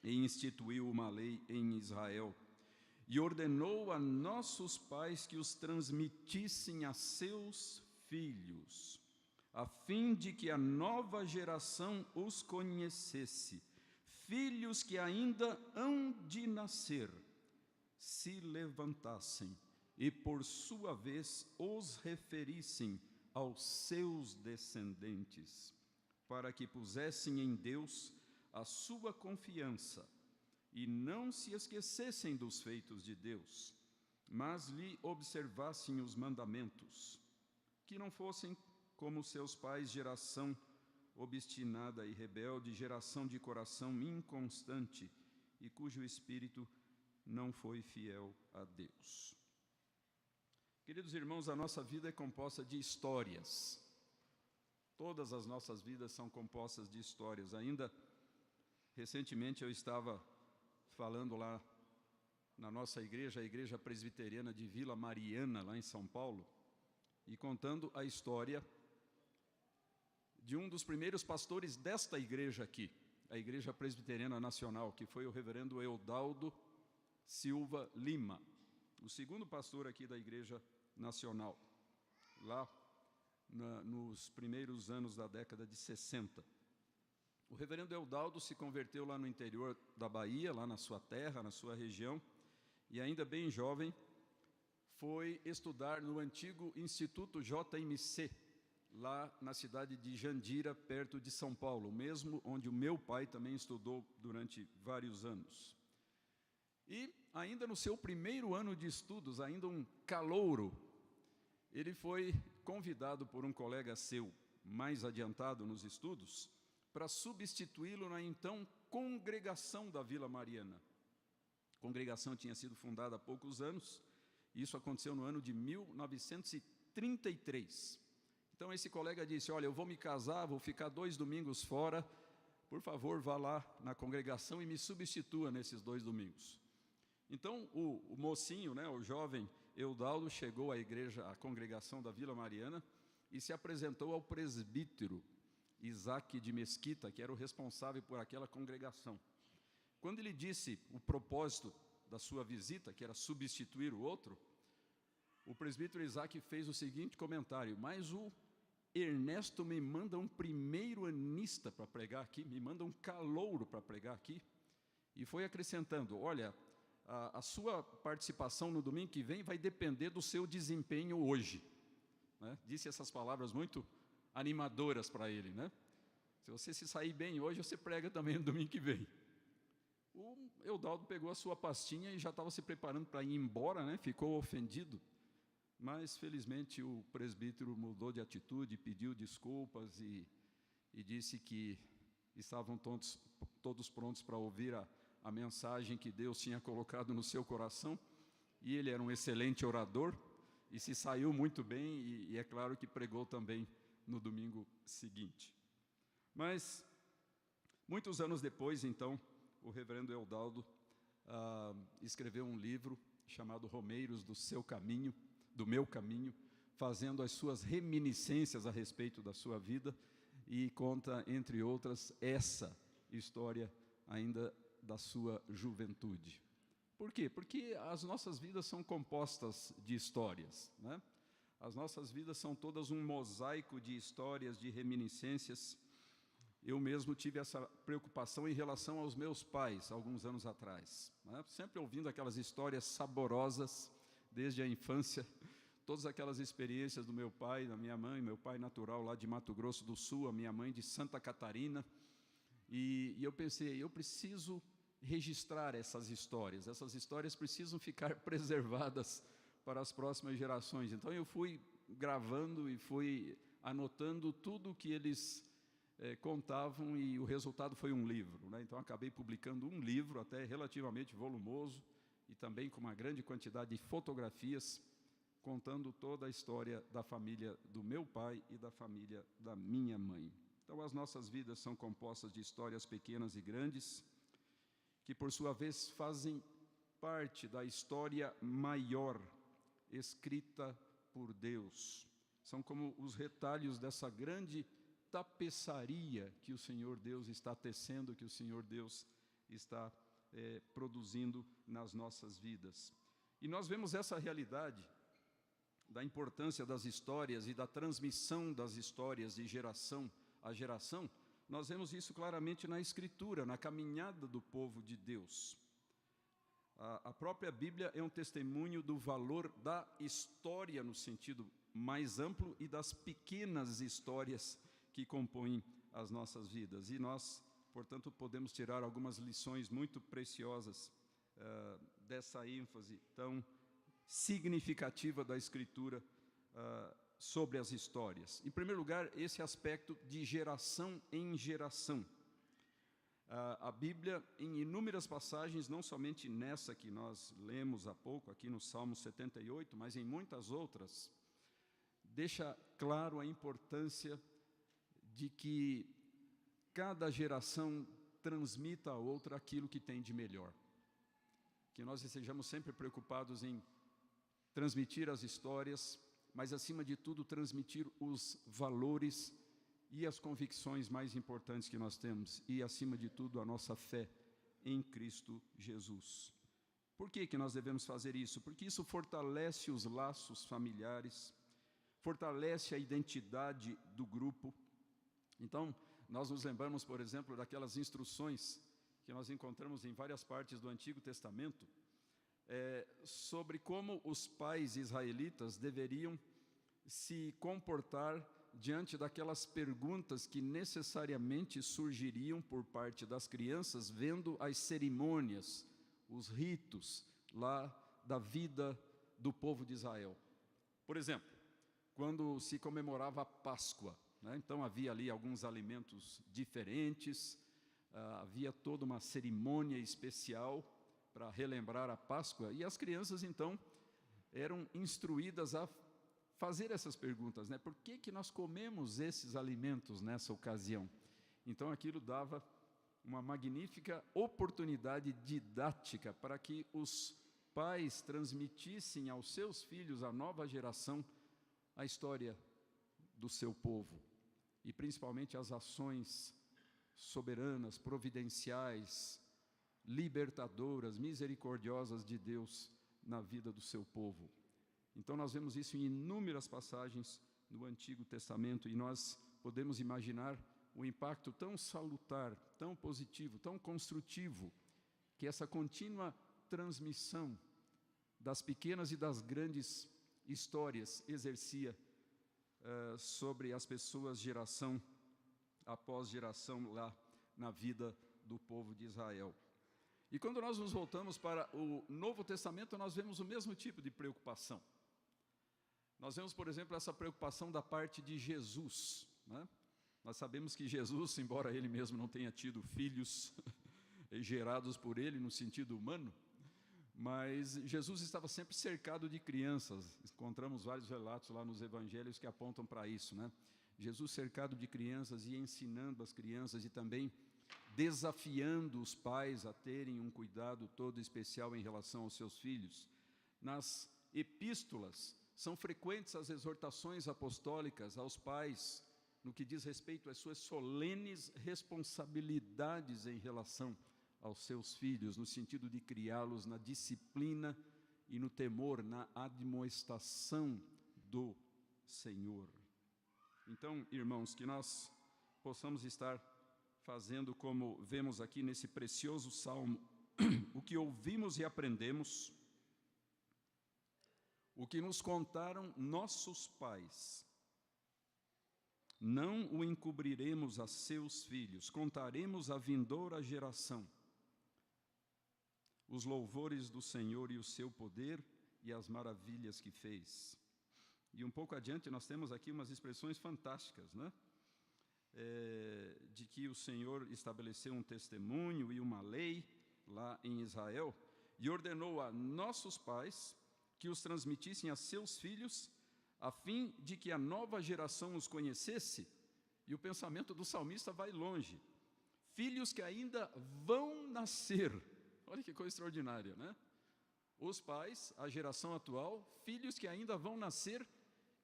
e instituiu uma lei em Israel, e ordenou a nossos pais que os transmitissem a seus filhos, a fim de que a nova geração os conhecesse, filhos que ainda hão de nascer, se levantassem e, por sua vez, os referissem aos seus descendentes, para que pusessem em Deus a sua confiança e não se esquecessem dos feitos de Deus, mas lhe observassem os mandamentos, que não fossem como seus pais, geração obstinada e rebelde, geração de coração inconstante e cujo espírito não foi fiel a Deus. Queridos irmãos, a nossa vida é composta de histórias. Todas as nossas vidas são compostas de histórias. Ainda recentemente eu estava falando lá na nossa igreja, a Igreja Presbiteriana de Vila Mariana, lá em São Paulo, e contando a história de um dos primeiros pastores desta igreja aqui, a Igreja Presbiteriana Nacional, que foi o reverendo Eudaldo Silva Lima, o segundo pastor aqui da Igreja Nacional, lá nos primeiros anos da década de 60. O reverendo Eudaldo se converteu lá no interior da Bahia, lá na sua terra, na sua região, e ainda bem jovem, foi estudar no antigo Instituto JMC, lá na cidade de Jandira, perto de São Paulo, mesmo onde o meu pai também estudou durante vários anos. E ainda no seu primeiro ano de estudos, ainda um calouro, ele foi convidado por um colega seu, mais adiantado nos estudos, para substituí-lo na então congregação da Vila Mariana. A congregação tinha sido fundada há poucos anos, e isso aconteceu no ano de 1933. Então esse colega disse, olha, eu vou me casar, vou ficar 2 domingos fora, por favor, vá lá na congregação e me substitua nesses 2 domingos. Então o mocinho, né, o jovem Eudaldo, chegou à igreja, à congregação da Vila Mariana, e se apresentou ao presbítero Isaac de Mesquita, que era o responsável por aquela congregação. Quando ele disse o propósito da sua visita, que era substituir o outro, o presbítero Isaac fez o seguinte comentário, mas o Ernesto me manda um primeiro-anista para pregar aqui, me manda um calouro para pregar aqui, e foi acrescentando, olha, a sua participação no domingo que vem vai depender do seu desempenho hoje. Né? Disse essas palavras muito animadoras para ele, né? Se você se sair bem hoje, você prega também no domingo que vem. O Eudaldo pegou a sua pastinha e já estava se preparando para ir embora, né? Ficou ofendido, mas felizmente o presbítero mudou de atitude, pediu desculpas e disse que estavam todos prontos para ouvir a mensagem que Deus tinha colocado no seu coração, e ele era um excelente orador, e se saiu muito bem, e é claro que pregou também no domingo seguinte. Mas, muitos anos depois, então, o reverendo Eudaldo escreveu um livro chamado Romeiros do Seu Caminho, do Meu Caminho, fazendo as suas reminiscências a respeito da sua vida, e conta, entre outras, essa história ainda da sua juventude. Por quê? Porque as nossas vidas são compostas de histórias, né? As nossas vidas são todas um mosaico de histórias, de reminiscências. Eu mesmo tive essa preocupação em relação aos meus pais, alguns anos atrás, né? Sempre ouvindo aquelas histórias saborosas, desde a infância, todas aquelas experiências do meu pai, da minha mãe, meu pai natural lá de Mato Grosso do Sul, a minha mãe de Santa Catarina, e eu pensei, eu preciso registrar essas histórias precisam ficar preservadas para as próximas gerações. Então eu fui gravando e fui anotando tudo o que eles contavam, e o resultado foi um livro, né? Então acabei publicando um livro até relativamente volumoso e também com uma grande quantidade de fotografias, contando toda a história da família do meu pai e da família da minha mãe. Então as nossas vidas são compostas de histórias pequenas e grandes, que por sua vez fazem parte da história maior, escrita por Deus. São como os retalhos dessa grande tapeçaria que o Senhor Deus está tecendo, que o Senhor Deus está produzindo nas nossas vidas. E nós vemos essa realidade da importância das histórias e da transmissão das histórias de geração a geração. Nós vemos isso claramente na Escritura, na caminhada do povo de Deus. A própria Bíblia é um testemunho do valor da história no sentido mais amplo e das pequenas histórias que compõem as nossas vidas. E nós, portanto, podemos tirar algumas lições muito preciosas dessa ênfase tão significativa da Escritura sobre as histórias. Em primeiro lugar, esse aspecto de geração em geração. A Bíblia, em inúmeras passagens, não somente nessa que nós lemos há pouco, aqui no Salmo 78, mas em muitas outras, deixa claro a importância de que cada geração transmita a outra aquilo que tem de melhor. Que nós estejamos sempre preocupados em transmitir as histórias, mas, acima de tudo, transmitir os valores e as convicções mais importantes que nós temos, e, acima de tudo, a nossa fé em Cristo Jesus. Por que nós devemos fazer isso? Porque isso fortalece os laços familiares, fortalece a identidade do grupo. Então, nós nos lembramos, por exemplo, daquelas instruções que nós encontramos em várias partes do Antigo Testamento, sobre como os pais israelitas deveriam se comportar diante daquelas perguntas que necessariamente surgiriam por parte das crianças, vendo as cerimônias, os ritos lá da vida do povo de Israel. Por exemplo, quando se comemorava a Páscoa, né? Então havia ali alguns alimentos diferentes, havia toda uma cerimônia especial para relembrar a Páscoa, e as crianças então eram instruídas a fazer essas perguntas, né? Por que nós comemos esses alimentos nessa ocasião? Então aquilo dava uma magnífica oportunidade didática para que os pais transmitissem aos seus filhos, à nova geração, a história do seu povo, e principalmente as ações soberanas, providenciais, libertadoras, misericordiosas de Deus na vida do seu povo. Então nós vemos isso em inúmeras passagens no Antigo Testamento, e nós podemos imaginar o impacto tão salutar, tão positivo, tão construtivo, que essa contínua transmissão das pequenas e das grandes histórias exercia sobre as pessoas, geração após geração, lá na vida do povo de Israel. E quando nós nos voltamos para o Novo Testamento, nós vemos o mesmo tipo de preocupação. Nós vemos, por exemplo, essa preocupação da parte de Jesus, né? Nós sabemos que Jesus, embora ele mesmo não tenha tido filhos gerados por ele no sentido humano, mas Jesus estava sempre cercado de crianças. Encontramos vários relatos lá nos evangelhos que apontam para isso, né? Jesus cercado de crianças e ensinando as crianças, e também desafiando os pais a terem um cuidado todo especial em relação aos seus filhos. Nas epístolas, são frequentes as exortações apostólicas aos pais, no que diz respeito às suas solenes responsabilidades em relação aos seus filhos, no sentido de criá-los na disciplina e no temor, na admoestação do Senhor. Então, irmãos, que nós possamos estar fazendo, como vemos aqui nesse precioso salmo, o que ouvimos e aprendemos, o que nos contaram nossos pais. Não o encobriremos a seus filhos, contaremos à vindoura geração os louvores do Senhor e o seu poder e as maravilhas que fez. E um pouco adiante nós temos aqui umas expressões fantásticas, né? De que o Senhor estabeleceu um testemunho e uma lei lá em Israel, e ordenou a nossos pais que os transmitissem a seus filhos, a fim de que a nova geração os conhecesse. E o pensamento do salmista vai longe. Filhos que ainda vão nascer. Olha que coisa extraordinária, né? Os pais, a geração atual, filhos que ainda vão nascer,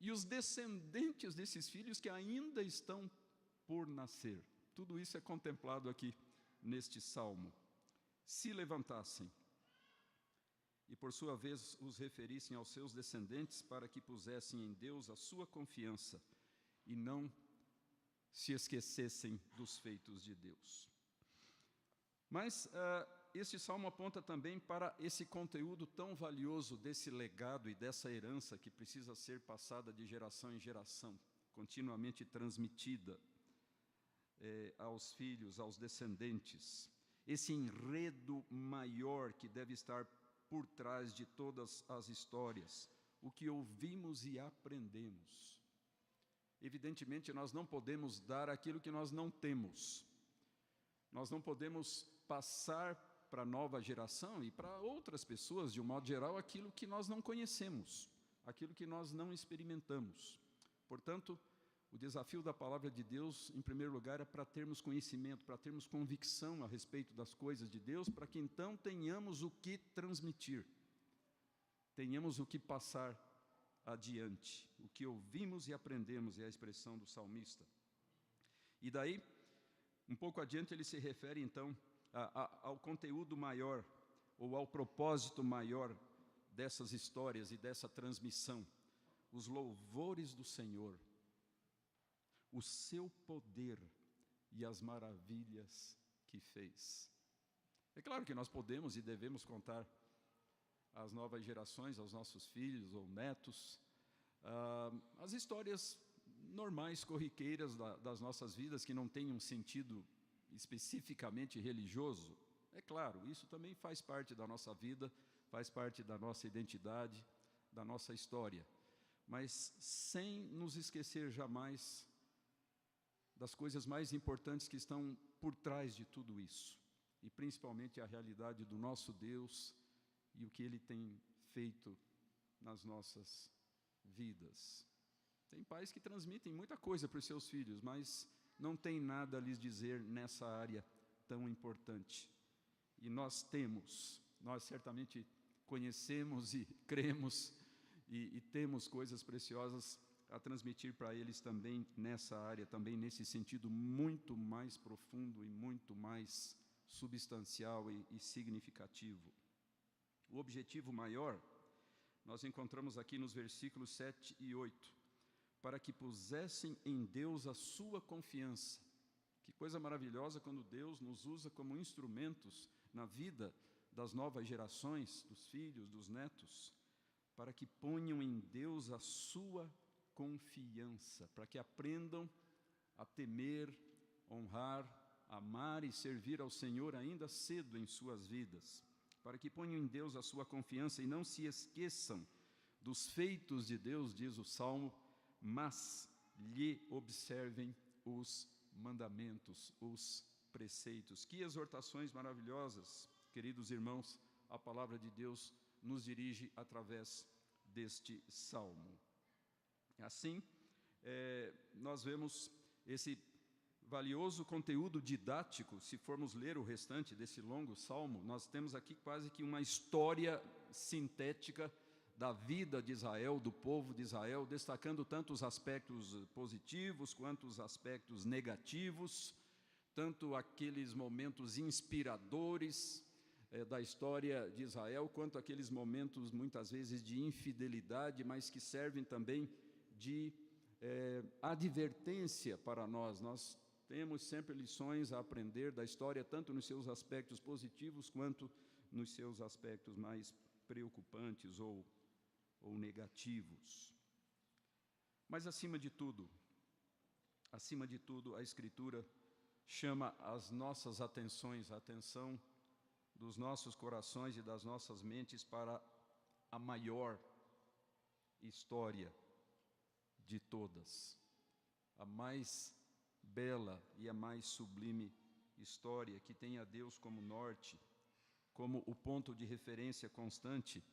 e os descendentes desses filhos que ainda estão por nascer. Tudo isso é contemplado aqui neste salmo. Se levantassem e, por sua vez, os referissem aos seus descendentes, para que pusessem em Deus a sua confiança e não se esquecessem dos feitos de Deus. Mas este salmo aponta também para esse conteúdo tão valioso desse legado e dessa herança que precisa ser passada de geração em geração, continuamente transmitida aos filhos, aos descendentes. Esse enredo maior que deve estar por trás de todas as histórias, o que ouvimos e aprendemos. Evidentemente, nós não podemos dar aquilo que nós não temos. Nós não podemos passar para a nova geração e para outras pessoas, de um modo geral, aquilo que nós não conhecemos, aquilo que nós não experimentamos. Portanto, o desafio da palavra de Deus, em primeiro lugar, é para termos conhecimento, para termos convicção a respeito das coisas de Deus, para que então tenhamos o que transmitir, tenhamos o que passar adiante. O que ouvimos e aprendemos é a expressão do salmista. E daí, um pouco adiante, ele se refere então ao conteúdo maior, ou ao propósito maior dessas histórias e dessa transmissão. Os louvores do Senhor, o seu poder e as maravilhas que fez. É claro que nós podemos e devemos contar às novas gerações, aos nossos filhos ou netos, as histórias normais, corriqueiras das nossas vidas, que não têm um sentido especificamente religioso. É claro, isso também faz parte da nossa vida, faz parte da nossa identidade, da nossa história. Mas sem nos esquecer jamais das coisas mais importantes que estão por trás de tudo isso, e principalmente a realidade do nosso Deus e o que Ele tem feito nas nossas vidas. Tem pais que transmitem muita coisa para os seus filhos, mas não tem nada a lhes dizer nessa área tão importante. E nós certamente conhecemos e cremos e temos coisas preciosas a transmitir para eles também nessa área, também nesse sentido muito mais profundo e muito mais substancial e significativo. O objetivo maior, nós encontramos aqui nos versículos 7 e 8, para que pusessem em Deus a sua confiança. Que coisa maravilhosa quando Deus nos usa como instrumentos na vida das novas gerações, dos filhos, dos netos, para que ponham em Deus a sua confiança, para que aprendam a temer, honrar, amar e servir ao Senhor ainda cedo em suas vidas, para que ponham em Deus a sua confiança e não se esqueçam dos feitos de Deus, diz o Salmo, mas lhe observem os mandamentos, os preceitos. Que exortações maravilhosas, queridos irmãos, a palavra de Deus nos dirige através deste salmo. Assim, nós vemos esse valioso conteúdo didático. Se formos ler o restante desse longo salmo, nós temos aqui quase que uma história sintética da vida de Israel, do povo de Israel, destacando tanto os aspectos positivos quanto os aspectos negativos, tanto aqueles momentos inspiradores da história de Israel, quanto aqueles momentos, muitas vezes, de infidelidade, mas que servem também de advertência para nós. Nós temos sempre lições a aprender da história, tanto nos seus aspectos positivos, quanto nos seus aspectos mais preocupantes ou negativos. Mas, acima de tudo, a Escritura chama as nossas atenções, a atenção dos nossos corações e das nossas mentes para a maior história de todas, a mais bela e a mais sublime história, que tem a Deus como norte, como o ponto de referência constante,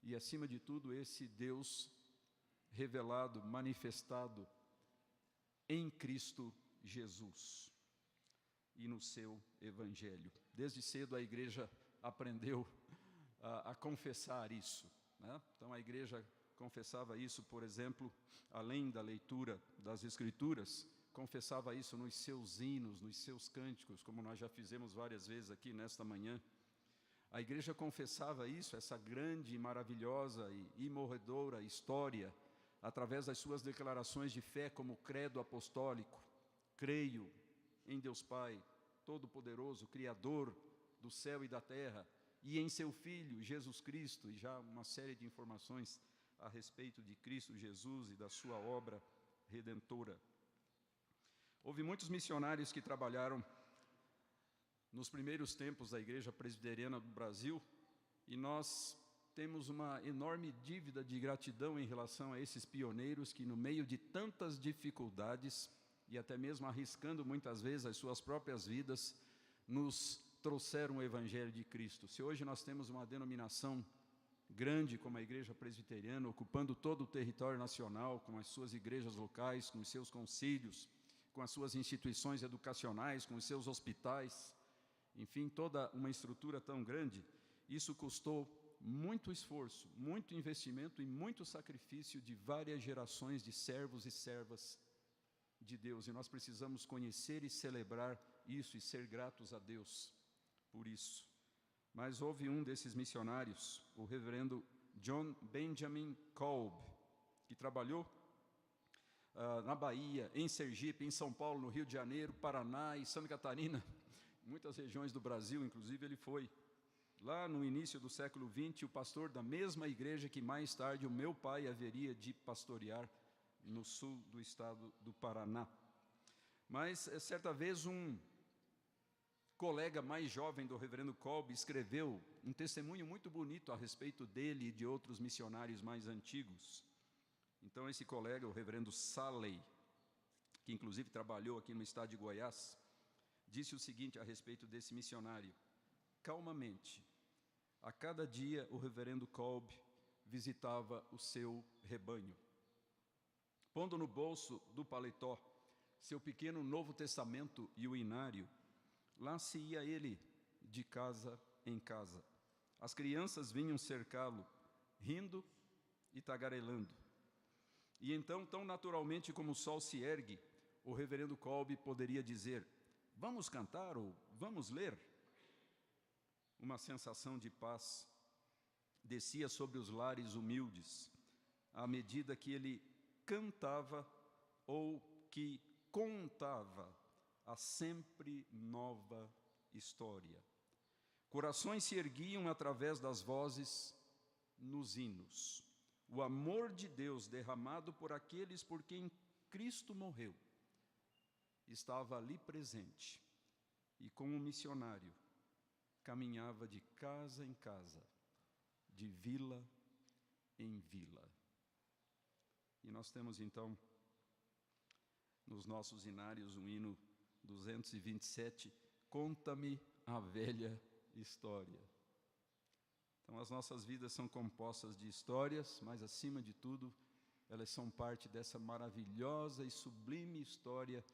e, acima de tudo, esse Deus revelado, manifestado em Cristo Jesus e no seu Evangelho. Desde cedo a igreja aprendeu a confessar isso, né? Então a igreja confessava isso, por exemplo, além da leitura das Escrituras, confessava isso nos seus hinos, nos seus cânticos, como nós já fizemos várias vezes aqui nesta manhã. A igreja confessava isso, essa grande, maravilhosa e imorredora história, através das suas declarações de fé, como credo apostólico: creio em Deus Pai Todo-Poderoso, Criador do céu e da terra, e em seu Filho, Jesus Cristo, e já uma série de informações a respeito de Cristo Jesus e da sua obra redentora. Houve muitos missionários que trabalharam nos primeiros tempos da Igreja Presbiteriana do Brasil, e nós temos uma enorme dívida de gratidão em relação a esses pioneiros que, no meio de tantas dificuldades, e até mesmo arriscando muitas vezes as suas próprias vidas, nos trouxeram o Evangelho de Cristo. Se hoje nós temos uma denominação grande como a Igreja Presbiteriana, ocupando todo o território nacional, com as suas igrejas locais, com os seus concílios, com as suas instituições educacionais, com os seus hospitais, enfim, toda uma estrutura tão grande, isso custou muito esforço, muito investimento e muito sacrifício de várias gerações de servos e servas de Deus. E nós precisamos conhecer e celebrar isso e ser gratos a Deus por isso. Mas houve um desses missionários, o reverendo John Benjamin Kolb, que trabalhou na Bahia, em Sergipe, em São Paulo, no Rio de Janeiro, Paraná e Santa Catarina, muitas regiões do Brasil, inclusive ele foi lá no início do século XX, o pastor da mesma igreja que mais tarde o meu pai haveria de pastorear no sul do estado do Paraná. Mas certa vez um colega mais jovem do reverendo Kolb escreveu um testemunho muito bonito a respeito dele e de outros missionários mais antigos. Então esse colega, o reverendo Salley, que inclusive trabalhou aqui no estado de Goiás, disse o seguinte a respeito desse missionário: calmamente, a cada dia o reverendo Kolb visitava o seu rebanho. Pondo no bolso do paletó seu pequeno Novo Testamento e o inário, lá se ia ele de casa em casa. As crianças vinham cercá-lo, rindo e tagarelando. E então, tão naturalmente como o sol se ergue, o reverendo Kolb poderia dizer: vamos cantar ou vamos ler? Uma sensação de paz descia sobre os lares humildes, à medida que ele cantava ou que contava a sempre nova história. Corações se erguiam através das vozes nos hinos. O amor de Deus derramado por aqueles por quem Cristo morreu estava ali presente, e como missionário caminhava de casa em casa, de vila em vila. E nós temos então nos nossos hinários um hino 227, Conta-me a velha história. Então as nossas vidas são compostas de histórias, mas acima de tudo, elas são parte dessa maravilhosa e sublime história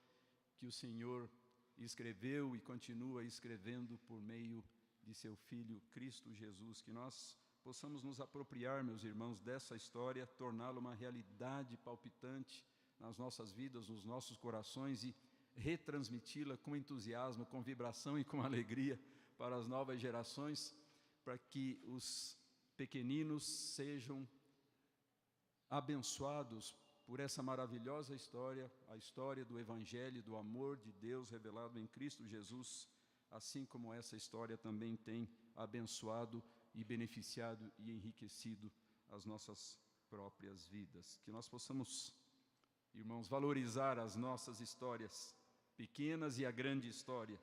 que o Senhor escreveu e continua escrevendo por meio de seu Filho Cristo Jesus. Que nós possamos nos apropriar, meus irmãos, dessa história, torná-la uma realidade palpitante nas nossas vidas, nos nossos corações e retransmiti-la com entusiasmo, com vibração e com alegria para as novas gerações, para que os pequeninos sejam abençoados por essa maravilhosa história, a história do Evangelho, do amor de Deus revelado em Cristo Jesus, assim como essa história também tem abençoado e beneficiado e enriquecido as nossas próprias vidas. Que nós possamos, irmãos, valorizar as nossas histórias, pequenas e a grande história.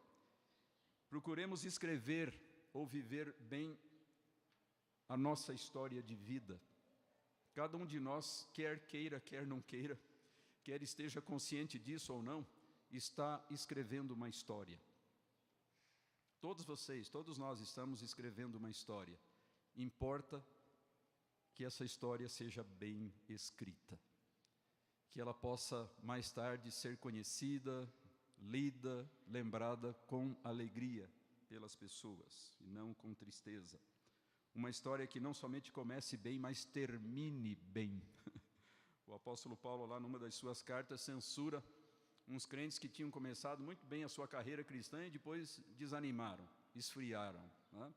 Procuremos escrever ou viver bem a nossa história de vida. Cada um de nós, quer queira, quer não queira, quer esteja consciente disso ou não, está escrevendo uma história. Todos vocês, todos nós estamos escrevendo uma história. Importa que essa história seja bem escrita, que ela possa mais tarde ser conhecida, lida, lembrada com alegria pelas pessoas e não com tristeza. Uma história que não somente comece bem, mas termine bem. O apóstolo Paulo, lá numa das suas cartas, censura uns crentes que tinham começado muito bem a sua carreira cristã e depois desanimaram, esfriaram, né?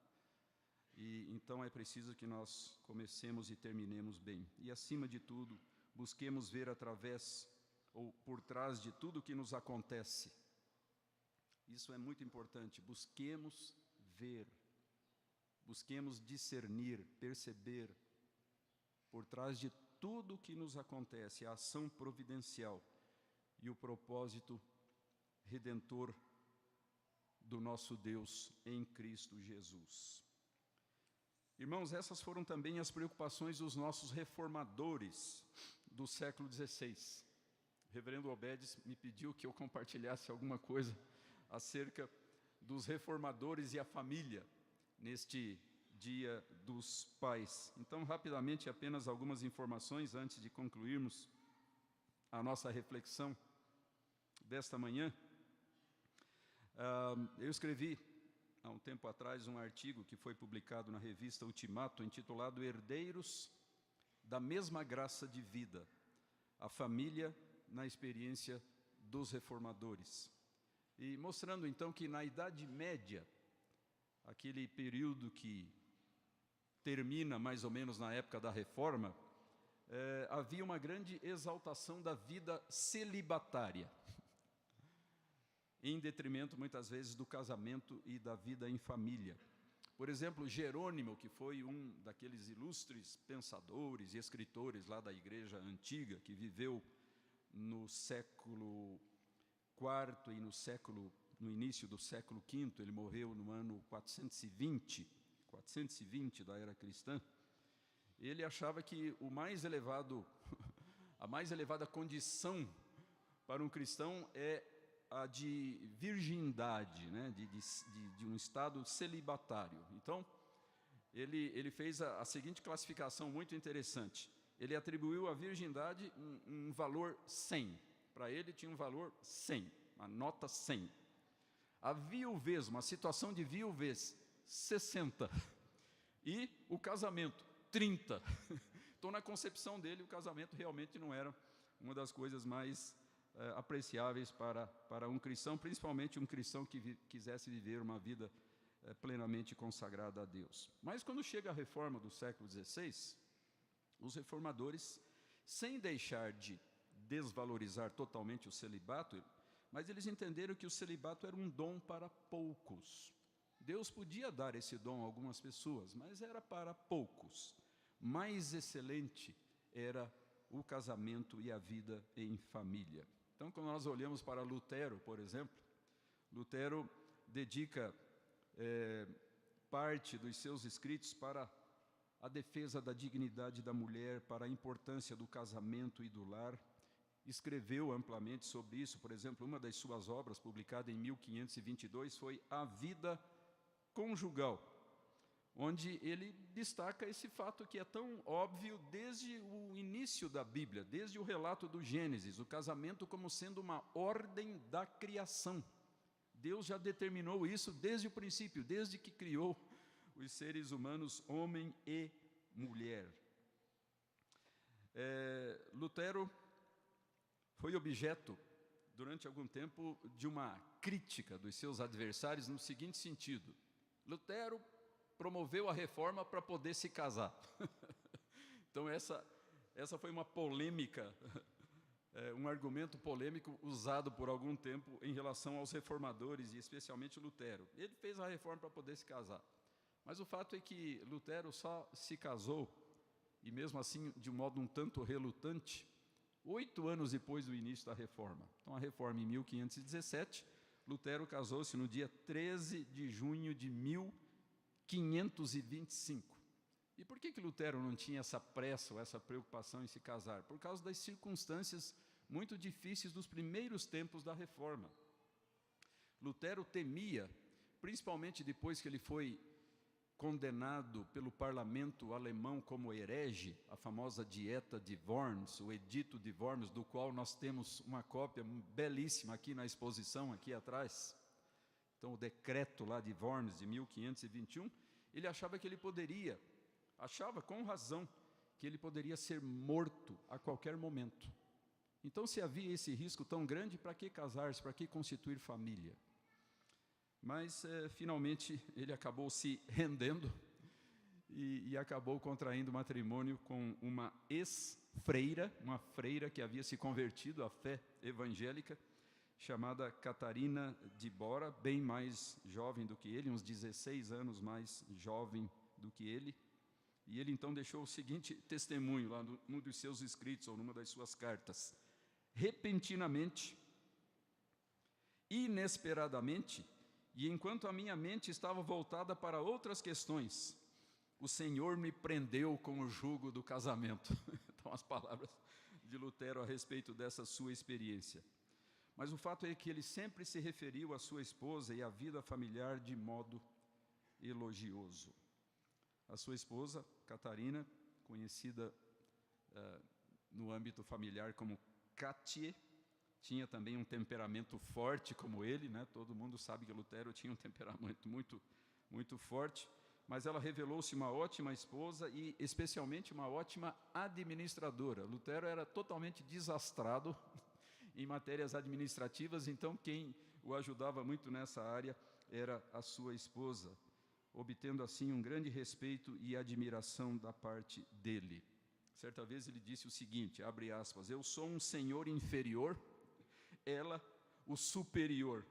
E então é preciso que nós comecemos e terminemos bem. E acima de tudo, busquemos ver através ou por trás de tudo que nos acontece. Isso é muito importante. Busquemos ver, busquemos discernir, perceber por trás de tudo que nos acontece, a ação providencial e o propósito redentor do nosso Deus em Cristo Jesus. Irmãos, essas foram também as preocupações dos nossos reformadores do século XVI. O reverendo Obedes me pediu que eu compartilhasse alguma coisa acerca dos reformadores e a família neste Dia dos Pais. Então, rapidamente, apenas algumas informações antes de concluirmos a nossa reflexão desta manhã. Eu escrevi há um tempo atrás um artigo que foi publicado na revista Ultimato, intitulado Herdeiros da Mesma Graça de Vida, a família na experiência dos reformadores. E mostrando então que na Idade Média, aquele período que termina mais ou menos na época da Reforma, havia uma grande exaltação da vida celibatária, em detrimento, muitas vezes, do casamento e da vida em família. Por exemplo, Jerônimo, que foi um daqueles ilustres pensadores e escritores lá da Igreja Antiga, que viveu no século IV e no início do século V, ele morreu no ano 420 da era cristã. Ele achava que a mais elevada condição para um cristão é a de virgindade, né? de um estado celibatário. Então, ele fez a seguinte classificação muito interessante. Ele atribuiu à virgindade um valor 100. Para ele tinha um valor 100, uma nota 100. A viuvez, uma situação de viuvez, 60. E o casamento, 30. Então, na concepção dele, o casamento realmente não era uma das coisas mais apreciáveis para um cristão, principalmente um cristão que quisesse viver uma vida plenamente consagrada a Deus. Mas quando chega a reforma do século XVI, os reformadores, sem deixar de desvalorizar totalmente o celibato, mas eles entenderam que o celibato era um dom para poucos. Deus podia dar esse dom a algumas pessoas, mas era para poucos. Mais excelente era o casamento e a vida em família. Então, quando nós olhamos para Lutero, por exemplo, Lutero dedica parte dos seus escritos para a defesa da dignidade da mulher, para a importância do casamento e do lar. Escreveu amplamente sobre isso. Por exemplo, uma das suas obras, publicada em 1522, foi A Vida Conjugal, onde ele destaca esse fato que é tão óbvio desde o início da Bíblia, desde o relato do Gênesis, o casamento como sendo uma ordem da criação. Deus já determinou isso desde o princípio, desde que criou os seres humanos, homem e mulher. Lutero foi objeto, durante algum tempo, de uma crítica dos seus adversários no seguinte sentido: Lutero promoveu a reforma para poder se casar. Então essa foi uma polêmica, um argumento polêmico usado por algum tempo em relação aos reformadores e especialmente Lutero. Ele fez a reforma para poder se casar. Mas o fato é que Lutero só se casou, e mesmo assim de um modo um tanto relutante, 8 anos depois do início da reforma. Então a reforma em 1517, Lutero casou-se no dia 13 de junho de 1525. E por que Lutero não tinha essa pressa ou essa preocupação em se casar? Por causa das circunstâncias muito difíceis dos primeiros tempos da reforma. Lutero temia, principalmente depois que ele foi condenado pelo parlamento alemão como herege, a famosa Dieta de Worms, o Edito de Worms, do qual nós temos uma cópia belíssima aqui na exposição, aqui atrás. Então, o decreto lá de Worms, de 1521, ele achava com razão, que ele poderia ser morto a qualquer momento. Então, se havia esse risco tão grande, para que casar-se, para que constituir família? Mas, finalmente, ele acabou se rendendo e acabou contraindo matrimônio com uma ex-freira, uma freira que havia se convertido à fé evangélica, chamada Catarina de Bora, bem mais jovem do que ele, uns 16 anos mais jovem do que ele. E ele então deixou o seguinte testemunho lá num dos seus escritos, ou numa das suas cartas: repentinamente, inesperadamente, e enquanto a minha mente estava voltada para outras questões, o Senhor me prendeu com o jugo do casamento. Então, as palavras de Lutero a respeito dessa sua experiência. Mas o fato é que ele sempre se referiu à sua esposa e à vida familiar de modo elogioso. A sua esposa, Catarina, conhecida no âmbito familiar como Katie, tinha também um temperamento forte como ele, né? Todo mundo sabe que Lutero tinha um temperamento muito forte, mas ela revelou-se uma ótima esposa e especialmente uma ótima administradora. Lutero era totalmente desastrado em matérias administrativas, então quem o ajudava muito nessa área era a sua esposa, obtendo assim um grande respeito e admiração da parte dele. Certa vez ele disse o seguinte, abre aspas, eu sou um senhor inferior, ela o superior.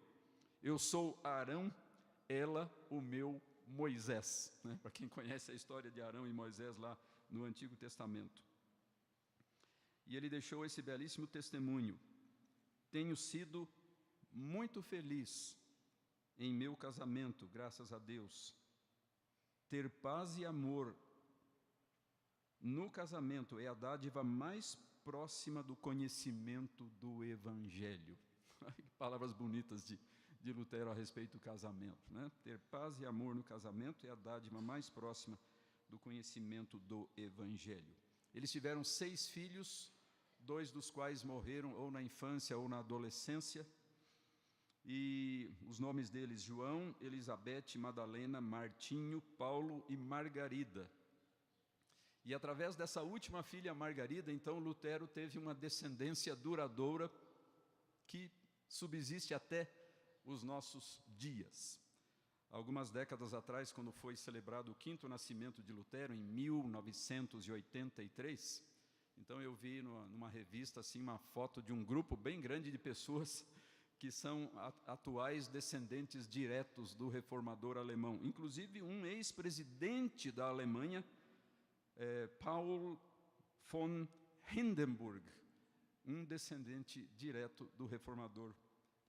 Eu sou Arão, ela o meu Moisés. Né? Para quem conhece a história de Arão e Moisés lá no Antigo Testamento. E ele deixou esse belíssimo testemunho. Tenho sido muito feliz em meu casamento, graças a Deus. Ter paz e amor no casamento é a dádiva mais próxima do conhecimento do Evangelho. Palavras bonitas de Lutero a respeito do casamento. Né? Ter paz e amor no casamento é a dádiva mais próxima do conhecimento do Evangelho. Eles tiveram 6 filhos, 2 dos quais morreram ou na infância ou na adolescência. E os nomes deles, João, Elizabeth, Madalena, Martinho, Paulo e Margarida. E através dessa última filha, Margarida, então Lutero teve uma descendência duradoura que subsiste até os nossos dias. Algumas décadas atrás, quando foi celebrado o 5º nascimento de Lutero, em 1983, então eu vi numa revista assim, uma foto de um grupo bem grande de pessoas que são atuais descendentes diretos do reformador alemão. Inclusive um ex-presidente da Alemanha, Paul von Hindenburg, um descendente direto do reformador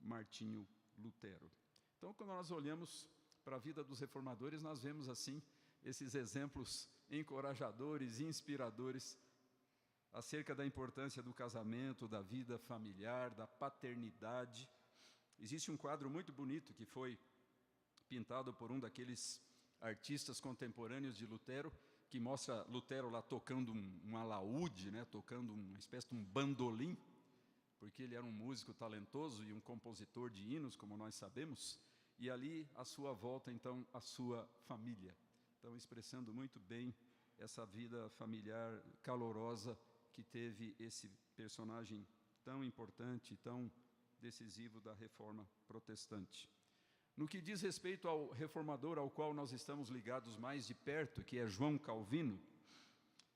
Martinho Lutero. Então, quando nós olhamos para a vida dos reformadores, nós vemos assim esses exemplos encorajadores e inspiradores acerca da importância do casamento, da vida familiar, da paternidade. Existe um quadro muito bonito que foi pintado por um daqueles artistas contemporâneos de Lutero, que mostra Lutero lá tocando um alaúde, né, tocando uma espécie de um bandolim, porque ele era um músico talentoso e um compositor de hinos, como nós sabemos, e ali à sua volta, então, a sua família. Então, expressando muito bem essa vida familiar calorosa que teve esse personagem tão importante, tão decisivo da Reforma Protestante. No que diz respeito ao reformador ao qual nós estamos ligados mais de perto, que é João Calvino,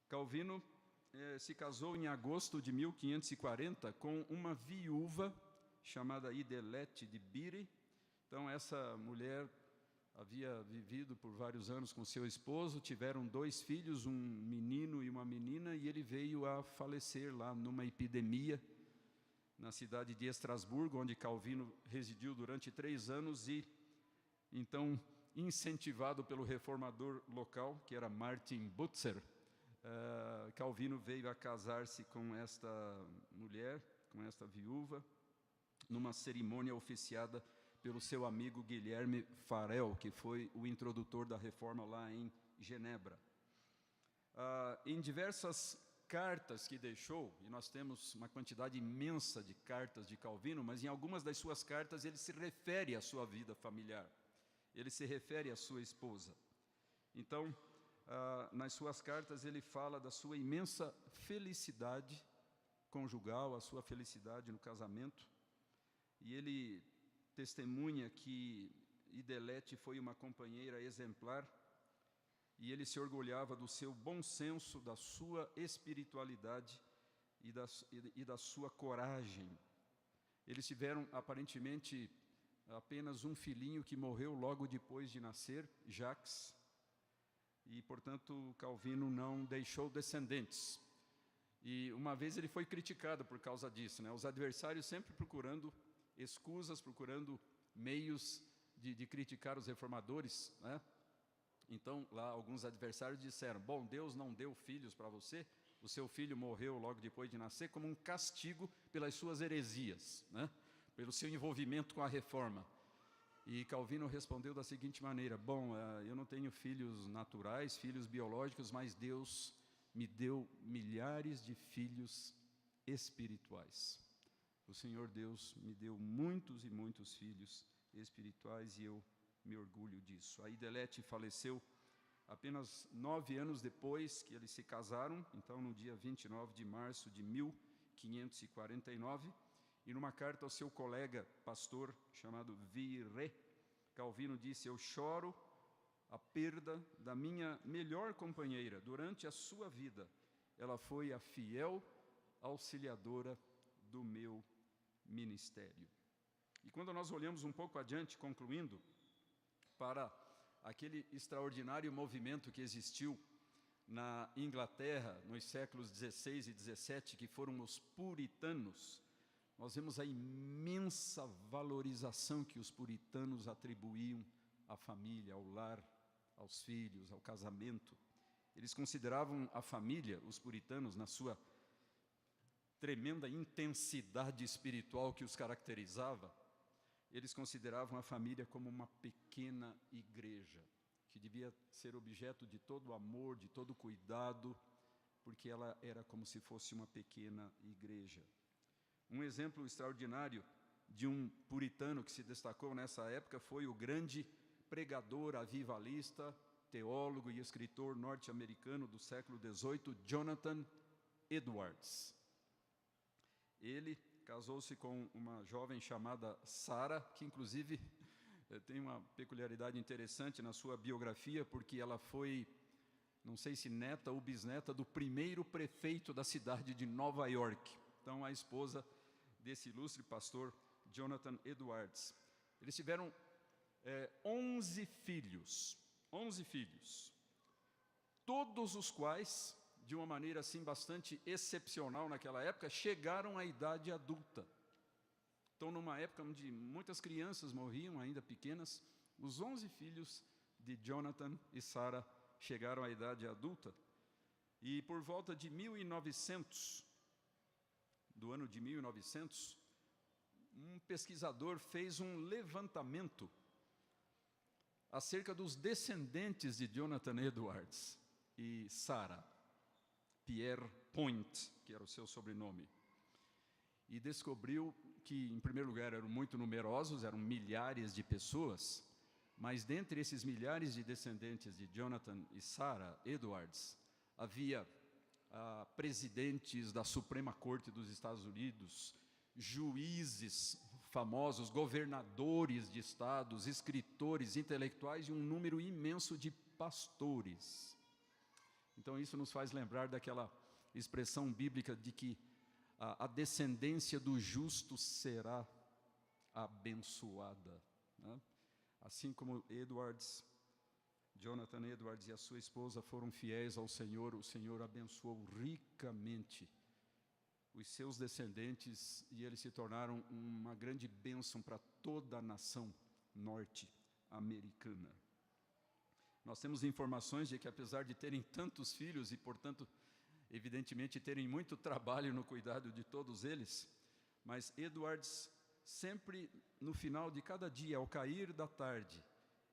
Calvino se casou em agosto de 1540 com uma viúva chamada Idelete de Bire. Então, essa mulher havia vivido por vários anos com seu esposo, tiveram 2 filhos, um menino e uma menina, e ele veio a falecer lá numa epidemia na cidade de Estrasburgo, onde Calvino residiu durante 3 anos, e então, incentivado pelo reformador local, que era Martin Butzer, Calvino veio a casar-se com esta mulher, com esta viúva, numa cerimônia oficiada pelo seu amigo Guilherme Farel, que foi o introdutor da reforma lá em Genebra. Em diversas cartas que deixou, e nós temos uma quantidade imensa de cartas de Calvino, mas em algumas das suas cartas ele se refere à sua vida familiar, ele se refere à sua esposa. Então, nas suas cartas ele fala da sua imensa felicidade conjugal, a sua felicidade no casamento, e ele testemunha que Idelete foi uma companheira exemplar, e ele se orgulhava do seu bom senso, da sua espiritualidade e da sua coragem. Eles tiveram, aparentemente, apenas um filhinho que morreu logo depois de nascer, Jacques, e, portanto, Calvino não deixou descendentes. E uma vez ele foi criticado por causa disso, né? Os adversários sempre procurando escusas, procurando meios de criticar os reformadores, né? Então, lá alguns adversários disseram, bom, Deus não deu filhos para você, o seu filho morreu logo depois de nascer como um castigo pelas suas heresias, né? pelo seu envolvimento com a reforma. E Calvino respondeu da seguinte maneira: bom, eu não tenho filhos naturais, filhos biológicos, mas Deus me deu milhares de filhos espirituais. O Senhor Deus me deu muitos e muitos filhos espirituais e eu me orgulho disso. A Idelete faleceu apenas 9 anos depois que eles se casaram, então no dia 29 de março de 1549, e numa carta ao seu colega pastor chamado Viré, Calvino disse: eu choro a perda da minha melhor companheira. Durante a sua vida, ela foi a fiel auxiliadora do meu ministério. E quando nós olhamos um pouco adiante, concluindo, para aquele extraordinário movimento que existiu na Inglaterra nos séculos 16 e 17, que foram os puritanos, nós vemos a imensa valorização que os puritanos atribuíam à família, ao lar, aos filhos, ao casamento. Eles consideravam a família, os puritanos, na sua tremenda intensidade espiritual que os caracterizava, eles consideravam a família como uma pequena igreja, que devia ser objeto de todo amor, de todo cuidado, porque ela era como se fosse uma pequena igreja. Um exemplo extraordinário de um puritano que se destacou nessa época foi o grande pregador avivalista, teólogo e escritor norte-americano do século XVIII, Jonathan Edwards. Ele casou-se com uma jovem chamada Sarah, que inclusive tem uma peculiaridade interessante na sua biografia, porque ela foi, não sei se neta ou bisneta, do primeiro prefeito da cidade de Nova York. Então, a esposa desse ilustre pastor, Jonathan Edwards. Eles tiveram 11 filhos, todos os quais, de uma maneira assim bastante excepcional naquela época, chegaram à idade adulta. Então, numa época onde muitas crianças morriam ainda pequenas, os 11 filhos de Jonathan e Sarah chegaram à idade adulta. E por volta de 1900, do ano de 1900, um pesquisador fez um levantamento acerca dos descendentes de Jonathan Edwards e Sarah, Pierre Point, que era o seu sobrenome, e descobriu que, em primeiro lugar, eram muito numerosos, eram milhares de pessoas, mas dentre esses milhares de descendentes de Jonathan e Sarah Edwards, havia presidentes da Suprema Corte dos Estados Unidos, juízes famosos, governadores de estados, escritores, intelectuais e um número imenso de pastores. Então, isso nos faz lembrar daquela expressão bíblica de que a descendência do justo será abençoada, né? Assim como Jonathan Edwards e a sua esposa foram fiéis ao Senhor, o Senhor abençoou ricamente os seus descendentes e eles se tornaram uma grande bênção para toda a nação norte-americana. Nós temos informações de que, apesar de terem tantos filhos e, portanto, evidentemente, terem muito trabalho no cuidado de todos eles, mas Edwards, sempre no final de cada dia, ao cair da tarde,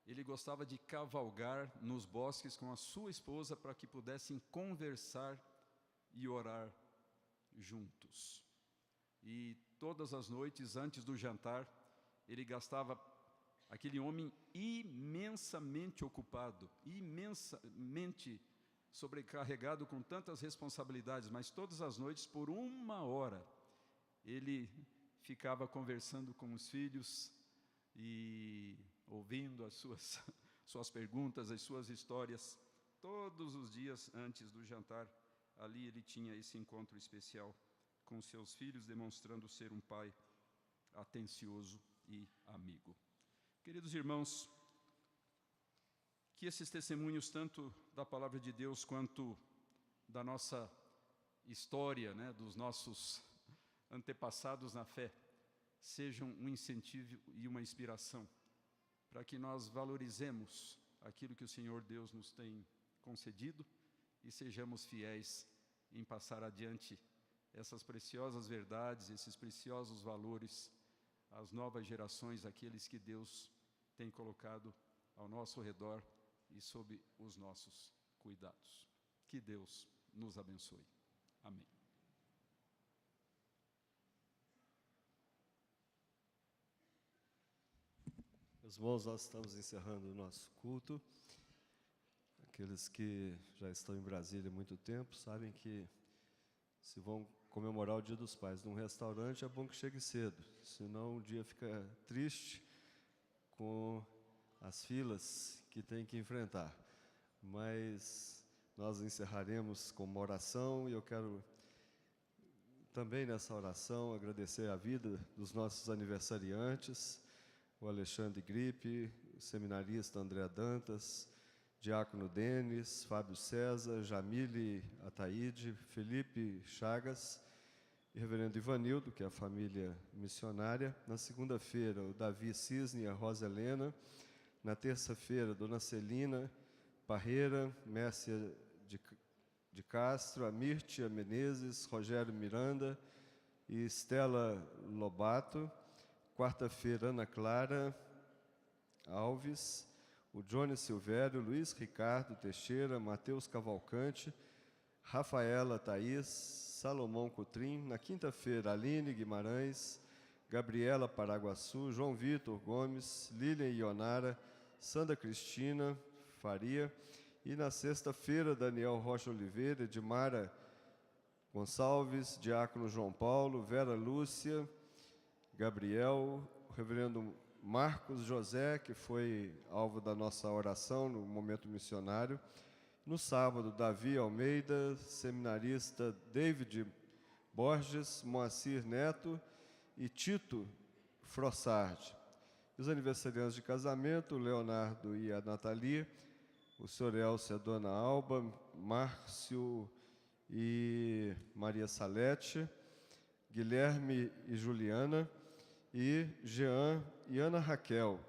ele gostava de cavalgar nos bosques com a sua esposa para que pudessem conversar e orar juntos. E todas as noites, antes do jantar, ele gastava, aquele homem imensamente ocupado, imensamente sobrecarregado com tantas responsabilidades, mas todas as noites, por 1 hora, ele ficava conversando com os filhos e ouvindo as suas perguntas, as suas histórias. Todos os dias antes do jantar, ali ele tinha esse encontro especial com seus filhos, demonstrando ser um pai atencioso e amigo. Queridos irmãos, que esses testemunhos, tanto da palavra de Deus quanto da nossa história, né, dos nossos antepassados na fé, sejam um incentivo e uma inspiração para que nós valorizemos aquilo que o Senhor Deus nos tem concedido e sejamos fiéis em passar adiante essas preciosas verdades, esses preciosos valores as novas gerações, aqueles que Deus tem colocado ao nosso redor e sob os nossos cuidados. Que Deus nos abençoe. Amém. Meus irmãos, nós estamos encerrando o nosso culto. Aqueles que já estão em Brasília há muito tempo sabem que se vão comemorar o Dia dos Pais num restaurante, é bom que chegue cedo, senão o dia fica triste com as filas que tem que enfrentar. Mas nós encerraremos com uma oração e eu quero também nessa oração agradecer a vida dos nossos aniversariantes, o Alexandre Gripe, o seminarista André Dantas, Diácono Denis, Fábio César, Jamile Ataíde, Felipe Chagas e Reverendo Ivanildo, que é a família missionária. Na segunda-feira, o Davi Cisne e a Rosa Helena. Na terça-feira, Dona Celina Parreira, Mércia de Castro, a Mirtia Menezes, Rogério Miranda e Estela Lobato. Quarta-feira, Ana Clara Alves, o Johnny Silvério, Luiz Ricardo Teixeira, Matheus Cavalcante, Rafaela Thaís, Salomão Cotrim. Na quinta-feira, Aline Guimarães, Gabriela Paraguaçu, João Vitor Gomes, Lilian Ionara, Sandra Cristina Faria. E na sexta-feira, Daniel Rocha Oliveira, Edmara Gonçalves, Diácono João Paulo, Vera Lúcia, Gabriel, o reverendo Marcos José, que foi alvo da nossa oração no momento missionário. No sábado, Davi Almeida, seminarista David Borges, Moacir Neto e Tito Frossard. Os aniversariantes de casamento, o Leonardo e a Nathalie, o senhor Elcio e a dona Alba, Márcio e Maria Salete, Guilherme e Juliana, e Jean e Ana Raquel.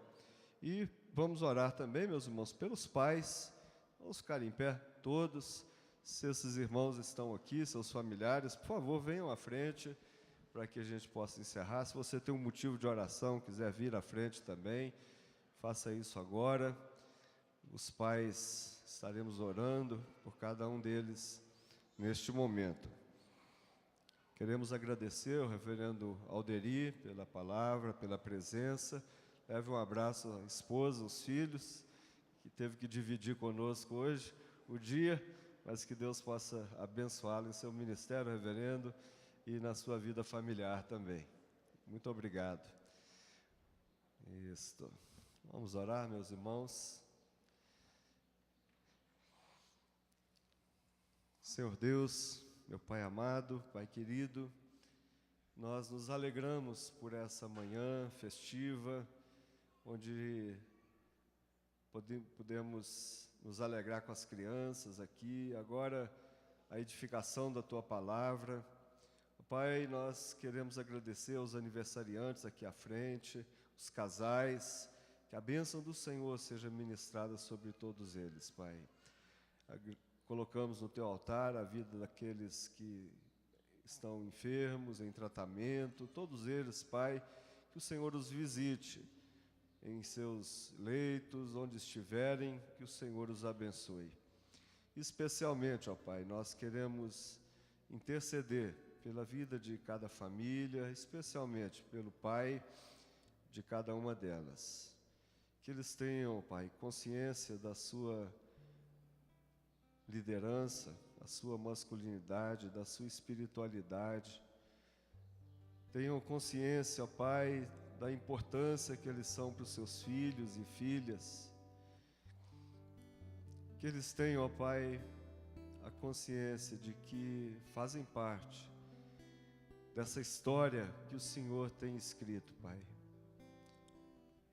E vamos orar também, meus irmãos, pelos pais. Vamos ficar em pé todos. Se esses irmãos estão aqui, seus familiares, por favor, venham à frente para que a gente possa encerrar. Se você tem um motivo de oração, quiser vir à frente também, faça isso agora. Os pais, estaremos orando por cada um deles neste momento. Queremos agradecer ao reverendo Alderi pela palavra, pela presença. Leve um abraço à esposa, aos filhos, que teve que dividir conosco hoje o dia, mas que Deus possa abençoá-lo em seu ministério, reverendo, e na sua vida familiar também. Muito obrigado. Isto. Vamos orar, meus irmãos. Senhor Deus, meu Pai amado, Pai querido, nós nos alegramos por essa manhã festiva, onde podemos nos alegrar com as crianças aqui, agora a edificação da Tua Palavra. Pai, nós queremos agradecer aos aniversariantes aqui à frente, os casais, que a bênção do Senhor seja ministrada sobre todos eles, Pai. Colocamos no Teu altar a vida daqueles que estão enfermos, em tratamento, todos eles, Pai, que o Senhor os visite em seus leitos, onde estiverem, que o Senhor os abençoe. Especialmente, ó Pai, nós queremos interceder pela vida de cada família, especialmente pelo pai de cada uma delas. Que eles tenham, Pai, consciência da sua liderança, da sua masculinidade, da sua espiritualidade. Tenham consciência, ó Pai, da importância que eles são para os seus filhos e filhas. Que eles tenham, ó Pai, a consciência de que fazem parte dessa história que o Senhor tem escrito, Pai.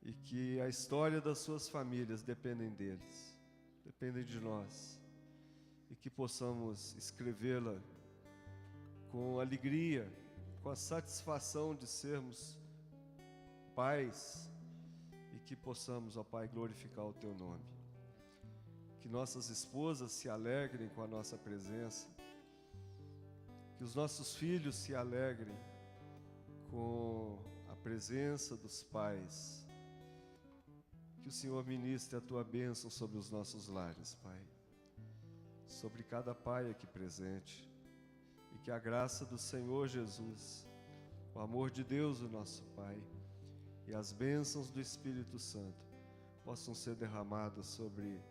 E que a história das suas famílias dependem deles, dependem de nós. E que possamos escrevê-la com alegria, com a satisfação de sermos pais, e que possamos, ó Pai, glorificar o Teu nome. Que nossas esposas se alegrem com a nossa presença, que os nossos filhos se alegrem com a presença dos pais, que o Senhor ministre a tua bênção sobre os nossos lares, Pai, sobre cada pai aqui presente, e que a graça do Senhor Jesus, o amor de Deus, o nosso Pai, e as bênçãos do Espírito Santo possam ser derramadas sobre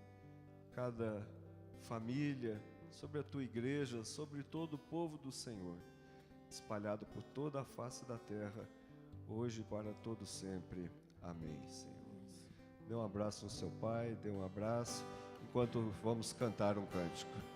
cada família, sobre a tua igreja, sobre todo o povo do Senhor, espalhado por toda a face da terra, hoje e para todo sempre. Amém, Senhor. Dê um abraço no seu pai, dê um abraço, enquanto vamos cantar um cântico.